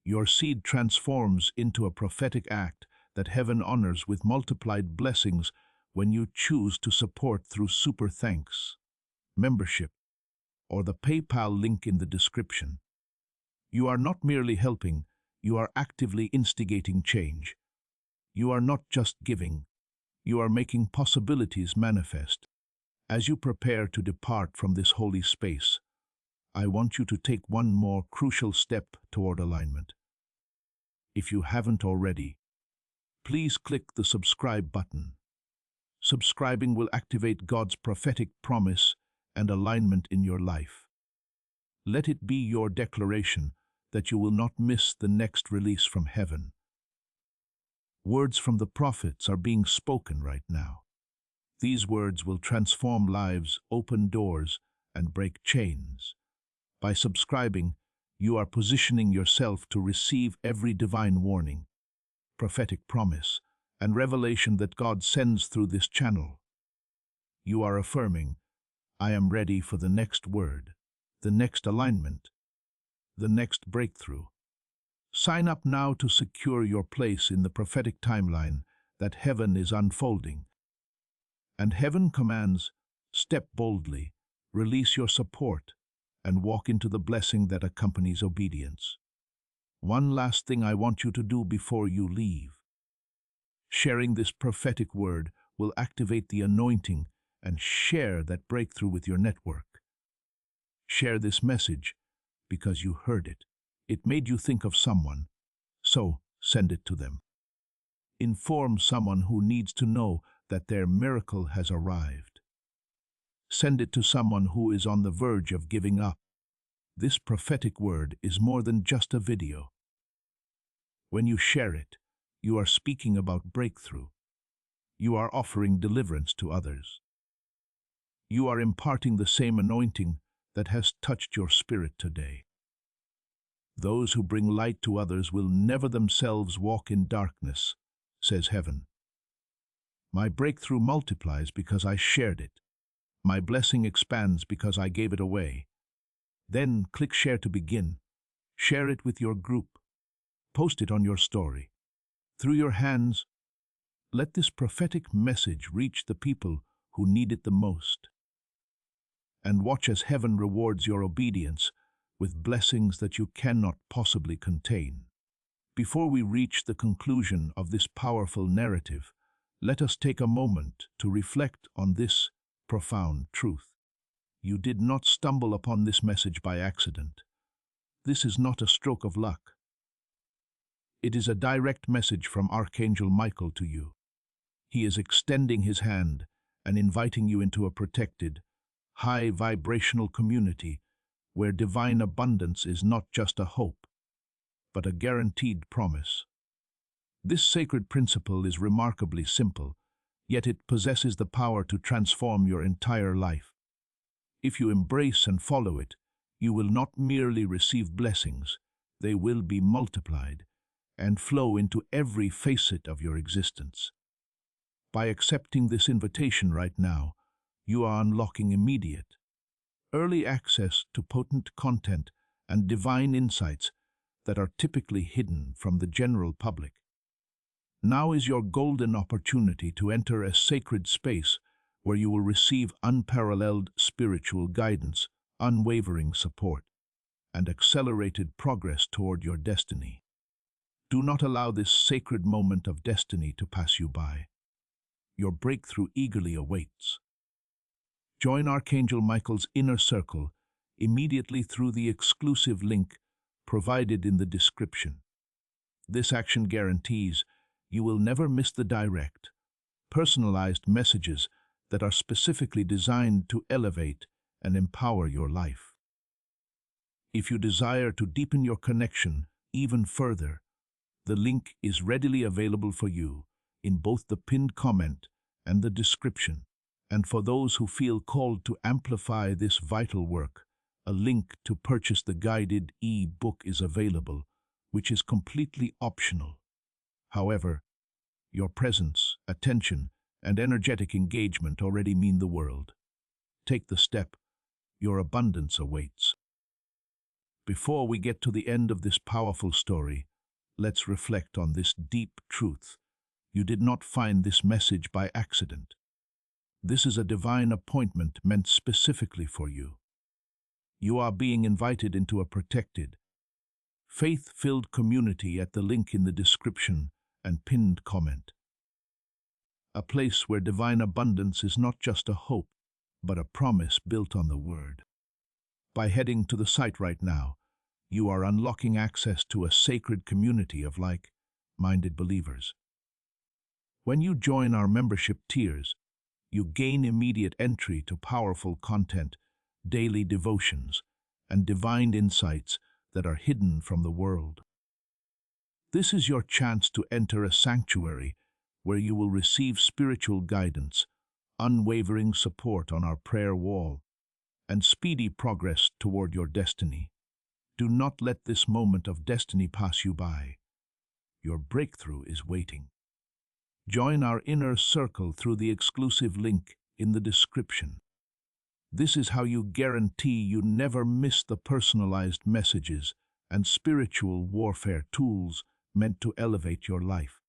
Your seed transforms into a prophetic act that heaven honors with multiplied blessings when you choose to support through Super Thanks, membership, or the PayPal link in the description. You are not merely helping, you are actively instigating change. You are not just giving, you are making possibilities manifest. As you prepare to depart from this holy space, I want you to take one more crucial step toward alignment. If you haven't already, please click the subscribe button. Subscribing will activate God's prophetic promise and alignment in your life. Let it be your declaration that you will not miss the next release from heaven. Words from the prophets are being spoken right now. These words will transform lives, open doors, and break chains. By subscribing, you are positioning yourself to receive every divine warning, prophetic promise, and revelation that God sends through this channel. You are affirming, "I am ready for the next word, the next alignment, the next breakthrough." Sign up now to secure your place in the prophetic timeline that heaven is unfolding. And heaven commands, step boldly, release your support, and walk into the blessing that accompanies obedience. One last thing I want you to do before you leave. Sharing this prophetic word will activate the anointing and share that breakthrough with your network. Share this message because you heard it. It made you think of someone, so send it to them. Inform someone who needs to know that their miracle has arrived. Send it to someone who is on the verge of giving up. This prophetic word is more than just a video. When you share it, you are speaking about breakthrough. You are offering deliverance to others. You are imparting the same anointing that has touched your spirit today. Those who bring light to others will never themselves walk in darkness, says heaven. My breakthrough multiplies because I shared it. My blessing expands because I gave it away. Then click share to begin. Share it with your group. Post it on your story. Through your hands, Let this prophetic message reach the people who need it the most. And watch as heaven rewards your obedience with blessings that you cannot possibly contain. Before we reach the conclusion of this powerful narrative, let us take a moment to reflect on this profound truth. You did not stumble upon this message by accident. This is not a stroke of luck. It is a direct message from Archangel Michael to you. He is extending his hand and inviting you into a protected, high vibrational community where divine abundance is not just a hope, but a guaranteed promise. This sacred principle is remarkably simple, yet it possesses the power to transform your entire life. If you embrace and follow it, you will not merely receive blessings, they will be multiplied and flow into every facet of your existence. By accepting this invitation right now, you are unlocking immediate, early access to potent content and divine insights that are typically hidden from the general public. Now is your golden opportunity to enter a sacred space where you will receive unparalleled spiritual guidance, unwavering support, and accelerated progress toward your destiny. Do not allow this sacred moment of destiny to pass you by. Your breakthrough eagerly awaits. Join Archangel Michael's inner circle immediately through the exclusive link provided in the description. This action guarantees you will never miss the direct, personalized messages that are specifically designed to elevate and empower your life. If you desire to deepen your connection even further, the link is readily available for you in both the pinned comment and the description. And for those who feel called to amplify this vital work, a link to purchase the guided e-book is available, which is completely optional. However, your presence, attention, and energetic engagement already mean the world. Take the step. Your abundance awaits. Before we get to the end of this powerful story, let's reflect on this deep truth. You did not find this message by accident. This is a divine appointment meant specifically for you. You are being invited into a protected, faith-filled community at the link in the description and pinned comment. A place where divine abundance is not just a hope, but a promise built on the Word. By heading to the site right now, you are unlocking access to a sacred community of like-minded believers. When you join our membership tiers, you gain immediate entry to powerful content, daily devotions, and divine insights that are hidden from the world. This is your chance to enter a sanctuary where you will receive spiritual guidance, unwavering support on our prayer wall, and speedy progress toward your destiny. Do not let this moment of destiny pass you by. Your breakthrough is waiting. Join our inner circle through the exclusive link in the description. This is how you guarantee you never miss the personalized messages and spiritual warfare tools meant to elevate your life.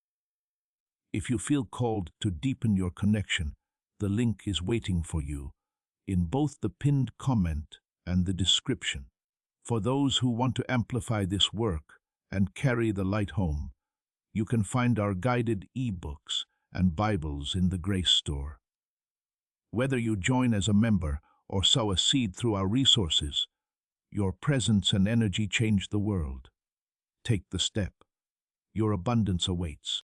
If you feel called to deepen your connection, the link is waiting for you in both the pinned comment and the description. For those who want to amplify this work and carry the light home, you can find our guided e-books and Bibles in the Grace Store. Whether you join as a member or sow a seed through our resources, your presence and energy change the world. Take the step. Your abundance awaits.